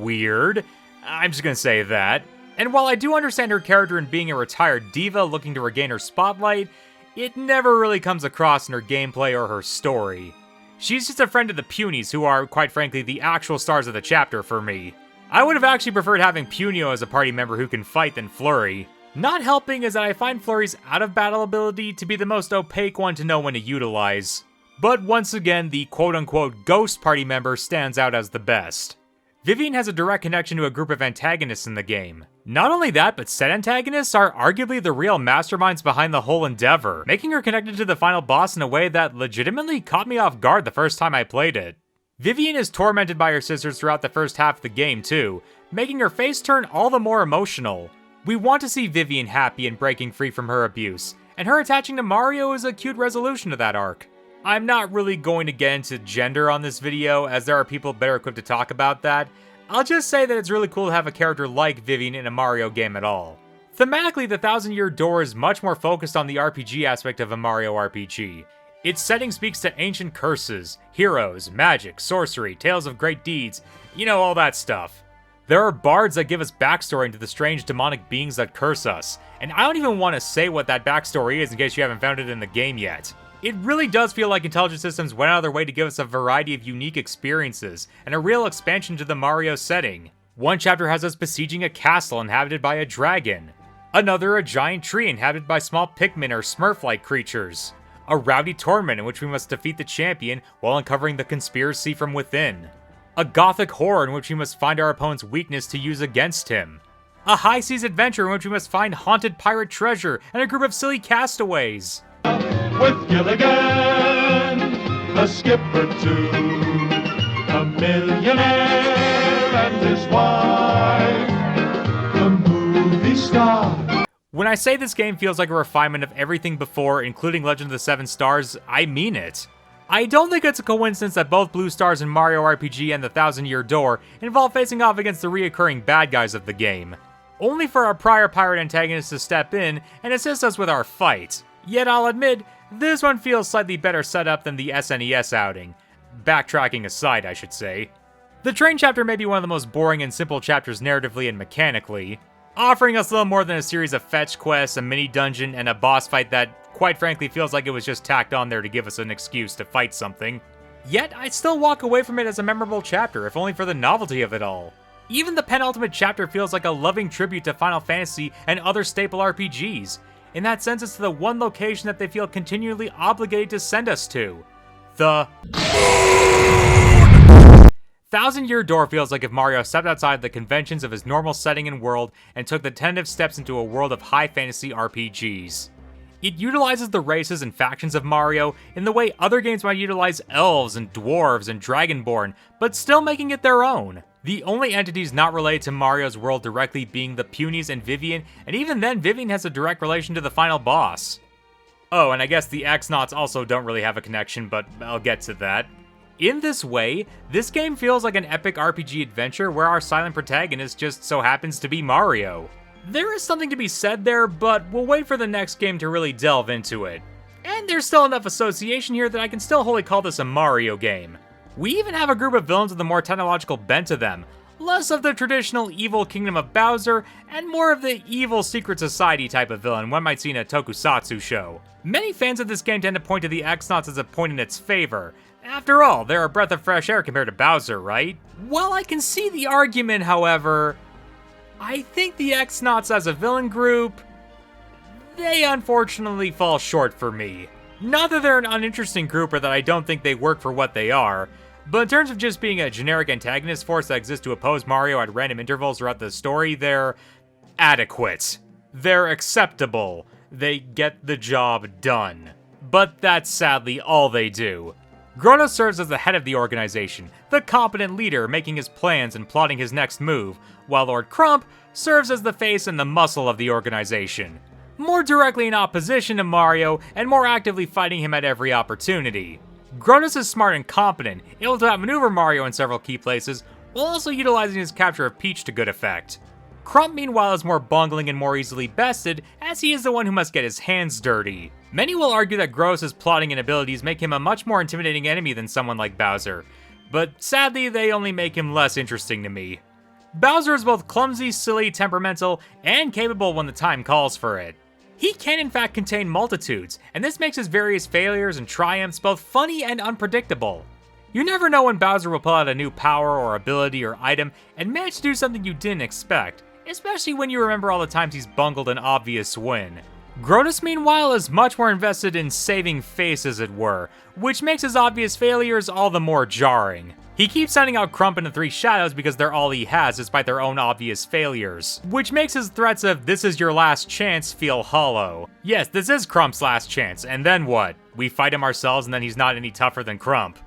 weird. I'm just gonna say that. And while I do understand her character in being a retired diva looking to regain her spotlight, it never really comes across in her gameplay or her story. She's just a friend of the Punies, who are, quite frankly, the actual stars of the chapter for me. I would have actually preferred having Punio as a party member who can fight than Flurry. Not helping is that I find Flurry's out-of-battle ability to be the most opaque one to know when to utilize. But once again, the quote-unquote ghost party member stands out as the best. Vivian has a direct connection to a group of antagonists in the game. Not only that, but said antagonists are arguably the real masterminds behind the whole endeavor, making her connected to the final boss in a way that legitimately caught me off guard the first time I played it. Vivian is tormented by her sisters throughout the first half of the game too, making her face turn all the more emotional. We want to see Vivian happy and breaking free from her abuse, and her attaching to Mario is a cute resolution to that arc. I'm not really going to get into gender on this video, as there are people better equipped to talk about that. I'll just say that it's really cool to have a character like Vivian in a Mario game at all. Thematically, the Thousand Year Door is much more focused on the RPG aspect of a Mario RPG. Its setting speaks to ancient curses, heroes, magic, sorcery, tales of great deeds, you know, all that stuff. There are bards that give us backstory into the strange demonic beings that curse us, and I don't even want to say what that backstory is in case you haven't found it in the game yet. It really does feel like Intelligent Systems went out of their way to give us a variety of unique experiences, and a real expansion to the Mario setting. One chapter has us besieging a castle inhabited by a dragon. Another, a giant tree inhabited by small Pikmin or Smurf-like creatures. A rowdy tournament in which we must defeat the champion while uncovering the conspiracy from within. A gothic horror in which we must find our opponent's weakness to use against him. A high seas adventure in which we must find haunted pirate treasure and a group of silly castaways. With Gilligan, the skipper too, a millionaire and his wife, the movie star. When I say this game feels like a refinement of everything before, including Legend of the Seven Stars, I mean it. I don't think it's a coincidence that both Blue Stars and Mario RPG and the Thousand Year Door involve facing off against the reoccurring bad guys of the game, only for our prior pirate antagonists to step in and assist us with our fight. Yet I'll admit, this one feels slightly better set up than the SNES outing. Backtracking aside, I should say. The train chapter may be one of the most boring and simple chapters narratively and mechanically, offering us little more than a series of fetch quests, a mini dungeon, and a boss fight that, quite frankly, feels like it was just tacked on there to give us an excuse to fight something. Yet, I'd still walk away from it as a memorable chapter, if only for the novelty of it all. Even the penultimate chapter feels like a loving tribute to Final Fantasy and other staple RPGs. In that sense, it's the one location that they feel continually obligated to send us to. The Thousand Year Door feels like if Mario stepped outside the conventions of his normal setting and world and took the tentative steps into a world of high fantasy RPGs. It utilizes the races and factions of Mario in the way other games might utilize elves and dwarves and dragonborn, but still making it their own. The only entities not related to Mario's world directly being the Punies and Vivian, and even then Vivian has a direct relation to the final boss. Oh, and I guess the X-Nauts also don't really have a connection, but I'll get to that. In this way, this game feels like an epic RPG adventure where our silent protagonist just so happens to be Mario. There is something to be said there, but we'll wait for the next game to really delve into it. And there's still enough association here that I can still wholly call this a Mario game. We even have a group of villains with a more technological bent to them, less of the traditional evil kingdom of Bowser, and more of the evil secret society type of villain one might see in a tokusatsu show. Many fans of this game tend to point to the X-Nauts as a point in its favor. After all, they're a breath of fresh air compared to Bowser, right? While I can see the argument, however, I think the X-Nauts as a villain group, they unfortunately fall short for me. Not that they're an uninteresting group or that I don't think they work for what they are, but in terms of just being a generic antagonist force that exists to oppose Mario at random intervals throughout the story, they're adequate. They're acceptable. they get the job done. But that's sadly all they do. Geno serves as the head of the organization, the competent leader making his plans and plotting his next move, while Lord Crump serves as the face and the muscle of the organization, more directly in opposition to Mario and more actively fighting him at every opportunity. Grodus is smart and competent, able to outmaneuver Mario in several key places, while also utilizing his capture of Peach to good effect. Crump, meanwhile, is more bungling and more easily bested, as he is the one who must get his hands dirty. Many will argue that Grodus' plotting and abilities make him a much more intimidating enemy than someone like Bowser, but sadly they only make him less interesting to me. Bowser is both clumsy, silly, temperamental, and capable when the time calls for it. He can in fact contain multitudes, and this makes his various failures and triumphs both funny and unpredictable. You never know when Bowser will pull out a new power or ability or item and manage to do something you didn't expect, especially when you remember all the times he's bungled an obvious win. Grodus, meanwhile, is much more invested in saving face, as it were, which makes his obvious failures all the more jarring. He keeps sending out Crump and the Three Shadows because they're all he has despite their own obvious failures, which makes his threats of "this is your last chance" feel hollow. Yes, this is Crump's last chance, and then what? We fight him ourselves and then he's not any tougher than Crump.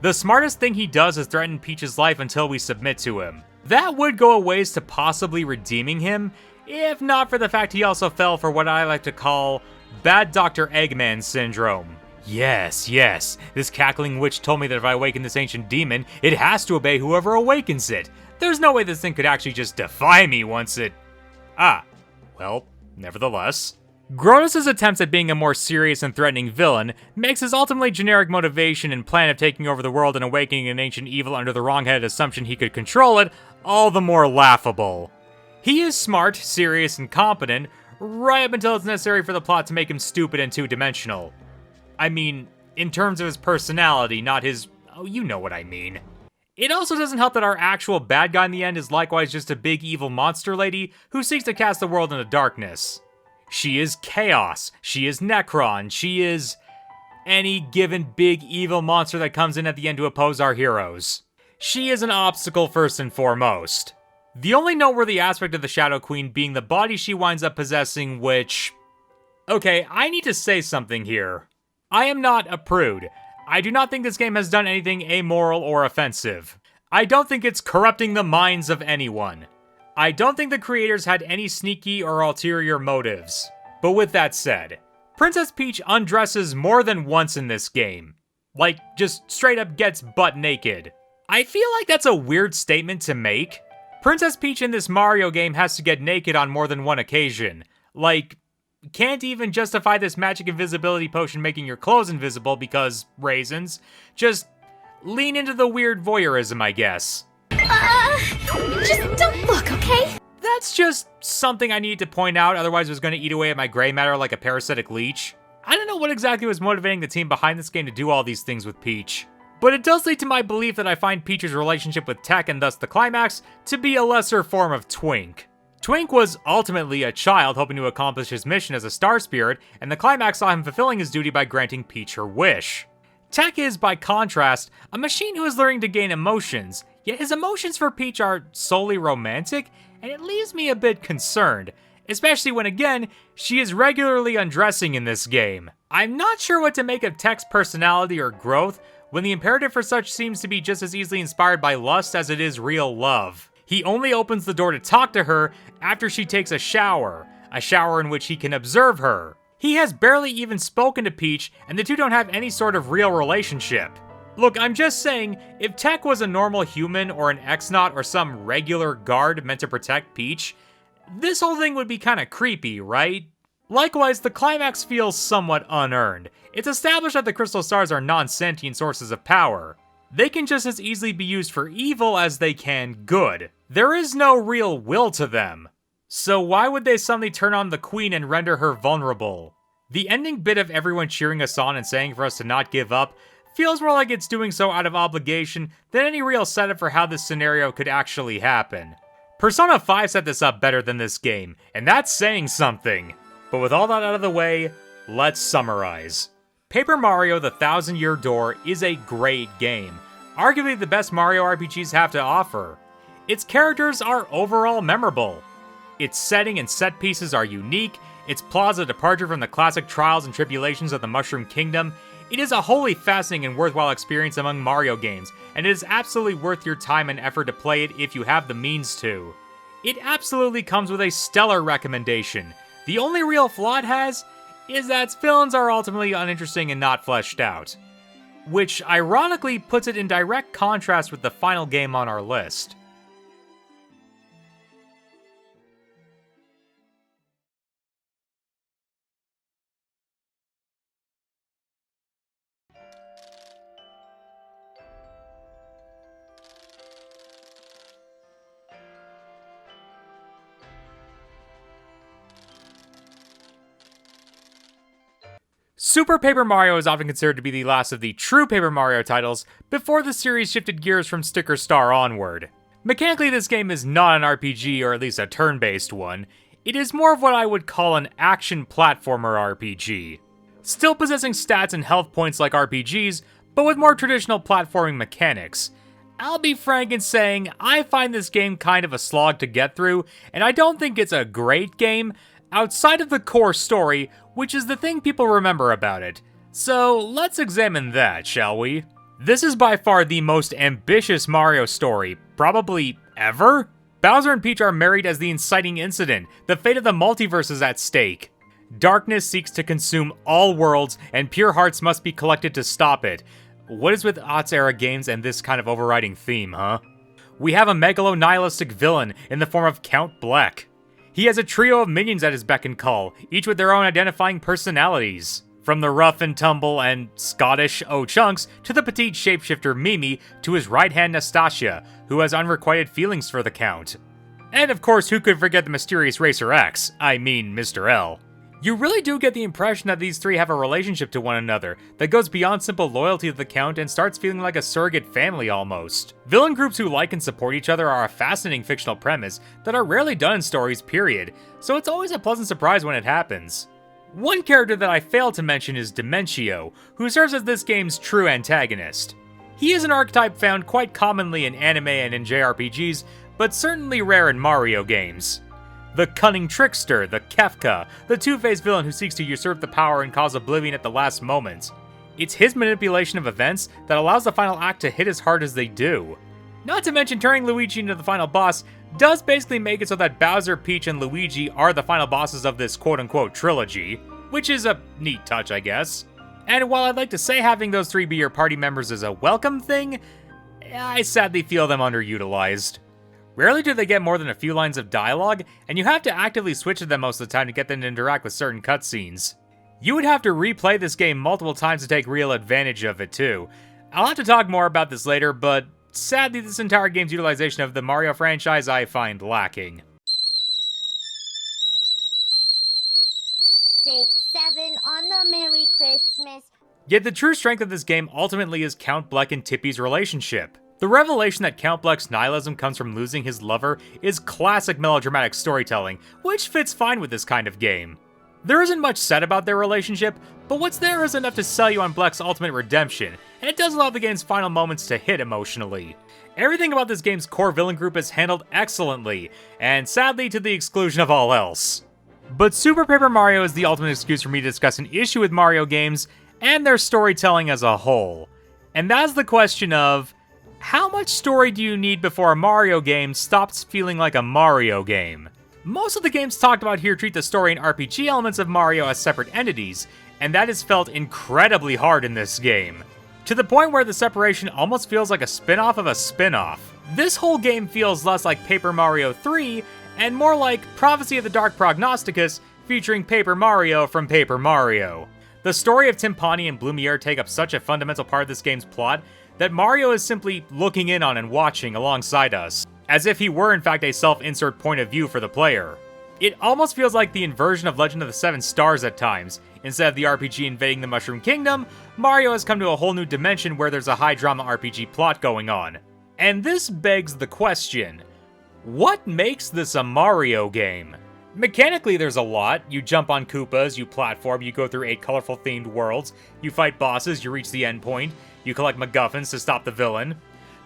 The smartest thing he does is threaten Peach's life until we submit to him. That would go a ways to possibly redeeming him, if not for the fact he also fell for what I like to call Bad Dr. Eggman syndrome. Yes, this cackling witch told me that if I awaken this ancient demon, it has to obey whoever awakens it. There's no way this thing could actually just defy me once it... well, nevertheless. Grodus' attempts at being a more serious and threatening villain makes his ultimately generic motivation and plan of taking over the world and awakening an ancient evil under the wrong-headed assumption he could control it all the more laughable. He is smart, serious, and competent, right up until it's necessary for the plot to make him stupid and two-dimensional. I mean, in terms of his personality, not his... oh, you know what I mean. It also doesn't help that our actual bad guy in the end is likewise just a big evil monster lady who seeks to cast the world into darkness. She is Chaos, she is Necron, she is... any given big evil monster that comes in at the end to oppose our heroes. She is an obstacle first and foremost. The only noteworthy aspect of the Shadow Queen being the body she winds up possessing, which... okay, I need to say something here. I am not a prude. I do not think this game has done anything amoral or offensive. I don't think it's corrupting the minds of anyone. I don't think the creators had any sneaky or ulterior motives. But with that said, Princess Peach undresses more than once in this game. Like, just straight up gets butt naked. I feel like that's a weird statement to make. Princess Peach in this Mario game has to get naked on more than one occasion. Like... can't even justify this magic invisibility potion making your clothes invisible because raisins. Just lean into the weird voyeurism, I guess. Just don't look, okay? That's just something I needed to point out, otherwise it was going to eat away at my gray matter like a parasitic leech. I don't know what exactly was motivating the team behind this game to do all these things with Peach, but it does lead to my belief that I find Peach's relationship with Tech, and thus the climax, to be a lesser form of Twink. Twink was ultimately a child hoping to accomplish his mission as a star spirit, and the climax saw him fulfilling his duty by granting Peach her wish. Tech is, by contrast, a machine who is learning to gain emotions, yet his emotions for Peach are solely romantic, and it leaves me a bit concerned, especially when, again, she is regularly undressing in this game. I'm not sure what to make of Tech's personality or growth, when the imperative for such seems to be just as easily inspired by lust as it is real love. He only opens the door to talk to her after she takes a shower in which he can observe her. He has barely even spoken to Peach, and the two don't have any sort of real relationship. Look, I'm just saying, if Tech was a normal human or an X-Naut or some regular guard meant to protect Peach, this whole thing would be kinda creepy, right? Likewise, the climax feels somewhat unearned. It's established that the crystal stars are non-sentient sources of power. They can just as easily be used for evil as they can good. There is no real will to them. So why would they suddenly turn on the Queen and render her vulnerable? The ending bit of everyone cheering us on and saying for us to not give up feels more like it's doing so out of obligation than any real setup for how this scenario could actually happen. Persona 5 set this up better than this game, and that's saying something. But with all that out of the way, let's summarize. Paper Mario: The Thousand-Year Door is a great game, arguably the best Mario RPGs have to offer. Its characters are overall memorable. Its setting and set pieces are unique, Its plot is a departure from the classic trials and tribulations of the Mushroom Kingdom. It is a wholly fascinating and worthwhile experience among Mario games, and it is absolutely worth your time and effort to play it if you have the means to. It absolutely comes with a stellar recommendation. The only real flaw it has is that its villains are ultimately uninteresting and not fleshed out, which ironically puts it in direct contrast with the final game on our list. Super Paper Mario is often considered to be the last of the true Paper Mario titles before the series shifted gears from Sticker Star onward. Mechanically, this game is not an RPG, or at least a turn-based one. It is more of what I would call an action platformer RPG. Still possessing stats and health points like RPGs, but with more traditional platforming mechanics. I'll be frank in saying I find this game kind of a slog to get through, and I don't think it's a great game, outside of the core story, which is the thing people remember about it. So let's examine that, shall we? This is by far the most ambitious Mario story, probably ever? Bowser and Peach are married as the inciting incident. The fate of the multiverse is at stake. Darkness seeks to consume all worlds, and pure hearts must be collected to stop it. What is with Aughts-era games and this kind of overriding theme, huh? We have a megalo-nihilistic villain in the form of Count Bleck. He has a trio of minions at his beck and call, each with their own identifying personalities. From the rough and tumble and Scottish O-Chunks to the petite shapeshifter Mimi to his right hand Nastasia, who has unrequited feelings for the Count. And of course, who could forget the mysterious Racer X? I mean, Mr. L. You really do get the impression that these three have a relationship to one another that goes beyond simple loyalty to the Count and starts feeling like a surrogate family almost. Villain groups who like and support each other are a fascinating fictional premise that are rarely done in stories, period, so it's always a pleasant surprise when it happens. One character that I failed to mention is Dimentio, who serves as this game's true antagonist. He is an archetype found quite commonly in anime and in JRPGs, but certainly rare in Mario games. The cunning trickster, the Kefka, the two-faced villain who seeks to usurp the power and cause oblivion at the last moment. It's his manipulation of events that allows the final act to hit as hard as they do. Not to mention turning Luigi into the final boss does basically make it so that Bowser, Peach, and Luigi are the final bosses of this quote-unquote trilogy, which is a neat touch, I guess. And while I'd like to say having those three be your party members is a welcome thing, I sadly feel them underutilized. Rarely do they get more than a few lines of dialogue, and you have to actively switch to them most of the time to get them to interact with certain cutscenes. You would have to replay this game multiple times to take real advantage of it too. I'll have to talk more about this later, but sadly this entire game's utilization of the Mario franchise I find lacking. 6, 7 on the Merry Christmas. Yet the true strength of this game ultimately is Count Bleck and Tippy's relationship. The revelation that Count Bleck's nihilism comes from losing his lover is classic melodramatic storytelling, which fits fine with this kind of game. There isn't much said about their relationship, but what's there is enough to sell you on Bleck's ultimate redemption, and it does allow the game's final moments to hit emotionally. Everything about this game's core villain group is handled excellently, and sadly to the exclusion of all else. But Super Paper Mario is the ultimate excuse for me to discuss an issue with Mario games and their storytelling as a whole. And that's the question of, how much story do you need before a Mario game stops feeling like a Mario game? Most of the games talked about here treat the story and RPG elements of Mario as separate entities, and that is felt incredibly hard in this game. To the point where the separation almost feels like a spin-off of a spin-off. This whole game feels less like Paper Mario 3, and more like Prophecy of the Dark Prognosticus featuring Paper Mario from Paper Mario. The story of Timpani and Blumiere take up such a fundamental part of this game's plot that Mario is simply looking in on and watching alongside us, as if he were in fact a self-insert point of view for the player. It almost feels like the inversion of Legend of the Seven Stars at times. Instead of the RPG invading the Mushroom Kingdom, Mario has come to a whole new dimension where there's a high-drama RPG plot going on. And this begs the question, what makes this a Mario game? Mechanically, there's a lot. You jump on Koopas, you platform, you go through 8 colorful themed worlds, you fight bosses, you reach the endpoint, you collect MacGuffins to stop the villain.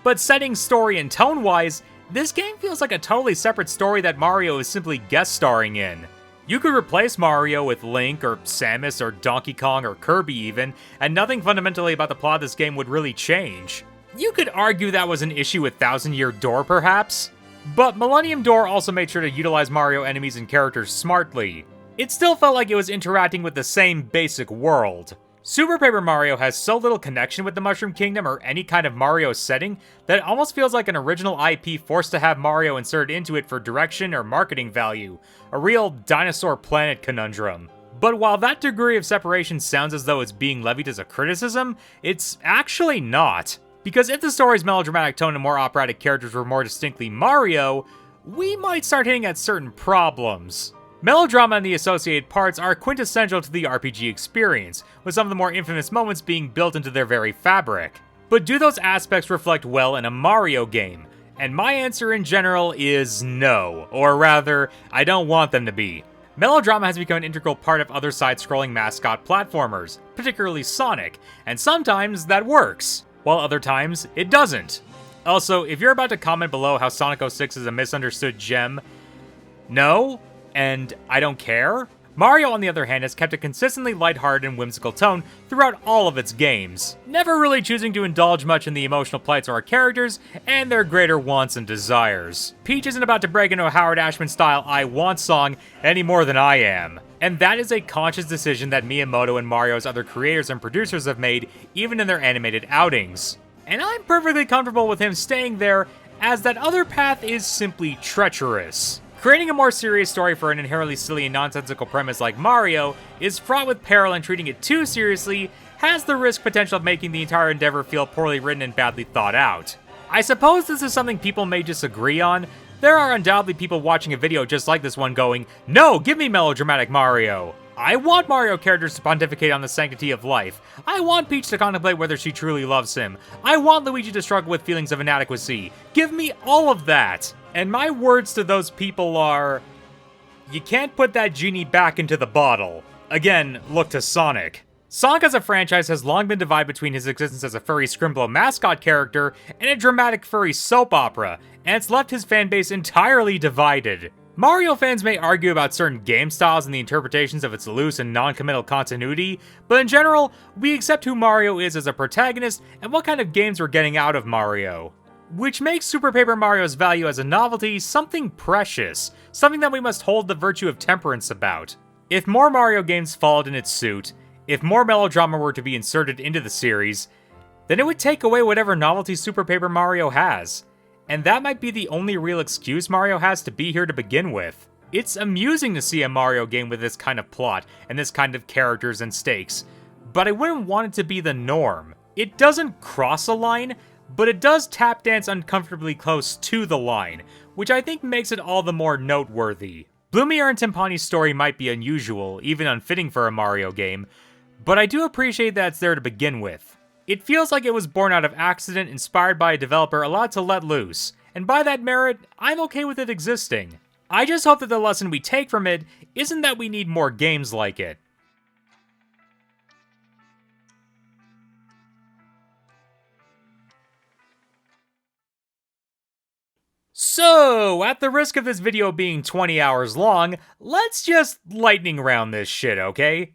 But setting, story, and tone-wise, this game feels like a totally separate story that Mario is simply guest starring in. You could replace Mario with Link, or Samus, or Donkey Kong, or Kirby even, and nothing fundamentally about the plot of this game would really change. You could argue that was an issue with Thousand Year Door, perhaps, but Millennium Door also made sure to utilize Mario enemies and characters smartly. It still felt like it was interacting with the same basic world. Super Paper Mario has so little connection with the Mushroom Kingdom or any kind of Mario setting that it almost feels like an original IP forced to have Mario inserted into it for direction or marketing value, a real dinosaur planet conundrum. But while that degree of separation sounds as though it's being levied as a criticism, it's actually not. Because if the story's melodramatic tone and more operatic characters were more distinctly Mario, we might start hitting at certain problems. Melodrama and the associated parts are quintessential to the RPG experience, with some of the more infamous moments being built into their very fabric. But do those aspects reflect well in a Mario game? And my answer in general is no, or rather, I don't want them to be. Melodrama has become an integral part of other side-scrolling mascot platformers, particularly Sonic, and sometimes that works, while other times it doesn't. Also, if you're about to comment below how Sonic 06 is a misunderstood gem, no, and I don't care. Mario, on the other hand, has kept a consistently lighthearted and whimsical tone throughout all of its games, never really choosing to indulge much in the emotional plights of our characters and their greater wants and desires. Peach isn't about to break into a Howard Ashman-style I Want song any more than I am. And that is a conscious decision that Miyamoto and Mario's other creators and producers have made, even in their animated outings. And I'm perfectly comfortable with him staying there, as that other path is simply treacherous. Creating a more serious story for an inherently silly and nonsensical premise like Mario is fraught with peril, and treating it too seriously has the risk potential of making the entire endeavor feel poorly written and badly thought out. I suppose this is something people may disagree on. There are undoubtedly people watching a video just like this one going, "No, give me melodramatic Mario. I want Mario characters to pontificate on the sanctity of life. I want Peach to contemplate whether she truly loves him. I want Luigi to struggle with feelings of inadequacy. Give me all of that." And my words to those people are, you can't put that genie back into the bottle. Again, look to Sonic. Sonic as a franchise has long been divided between his existence as a furry Scrimblow mascot character and a dramatic furry soap opera, and it's left his fanbase entirely divided. Mario fans may argue about certain game styles and the interpretations of its loose and non-committal continuity, but in general, we accept who Mario is as a protagonist and what kind of games we're getting out of Mario. Which makes Super Paper Mario's value as a novelty something precious, something that we must hold the virtue of temperance about. If more Mario games followed in its suit, if more melodrama were to be inserted into the series, then it would take away whatever novelty Super Paper Mario has. And that might be the only real excuse Mario has to be here to begin with. It's amusing to see a Mario game with this kind of plot and this kind of characters and stakes, but I wouldn't want it to be the norm. It doesn't cross a line, but it does tap dance uncomfortably close to the line, which I think makes it all the more noteworthy. Blumiere and Timpani's story might be unusual, even unfitting for a Mario game, but I do appreciate that it's there to begin with. It feels like it was born out of accident, inspired by a developer allowed to let loose, and by that merit, I'm okay with it existing. I just hope that the lesson we take from it isn't that we need more games like it. So, at the risk of this video being 20 hours long, let's just lightning round this shit, okay?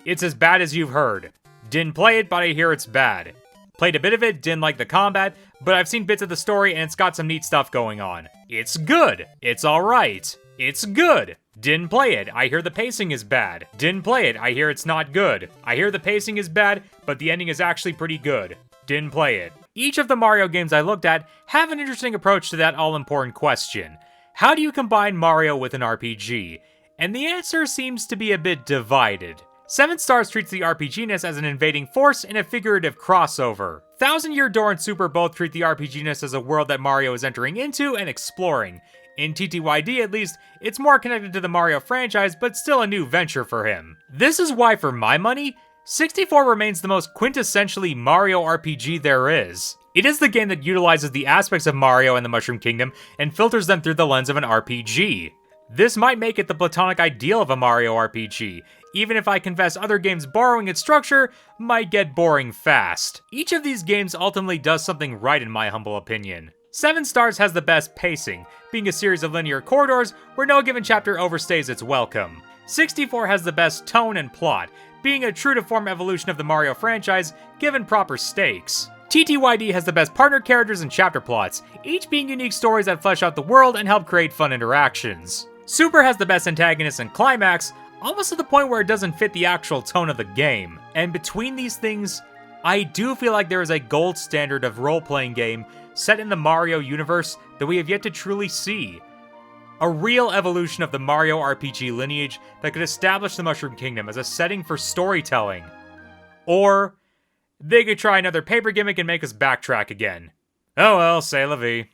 It's as bad as you've heard. Didn't play it, but I hear it's bad. Played a bit of it, didn't like the combat, but I've seen bits of the story and it's got some neat stuff going on. It's good. It's alright. It's good. Didn't play it, I hear the pacing is bad. Didn't play it, I hear it's not good. I hear the pacing is bad, but the ending is actually pretty good. Didn't play it. Each of the Mario games I looked at have an interesting approach to that all-important question. How do you combine Mario with an RPG? And the answer seems to be a bit divided. 7 Stars treats the RPG-ness as an invading force in a figurative crossover. Thousand Year Door and Super both treat the RPG-ness as a world that Mario is entering into and exploring. In TTYD at least, it's more connected to the Mario franchise, but still a new venture for him. This is why, for my money, 64 remains the most quintessentially Mario RPG there is. It is the game that utilizes the aspects of Mario and the Mushroom Kingdom and filters them through the lens of an RPG. This might make it the platonic ideal of a Mario RPG, even if I confess other games borrowing its structure might get boring fast. Each of these games ultimately does something right in my humble opinion. 7 Stars has the best pacing, being a series of linear corridors where no given chapter overstays its welcome. 64 has the best tone and plot, being a true-to-form evolution of the Mario franchise given proper stakes. TTYD has the best partner characters and chapter plots, each being unique stories that flesh out the world and help create fun interactions. Super has the best antagonist and climax, almost to the point where it doesn't fit the actual tone of the game. And between these things, I do feel like there is a gold standard of role-playing game set in the Mario universe that we have yet to truly see. A real evolution of the Mario RPG lineage that could establish the Mushroom Kingdom as a setting for storytelling. Or they could try another paper gimmick and make us backtrack again. Oh well, c'est la vie.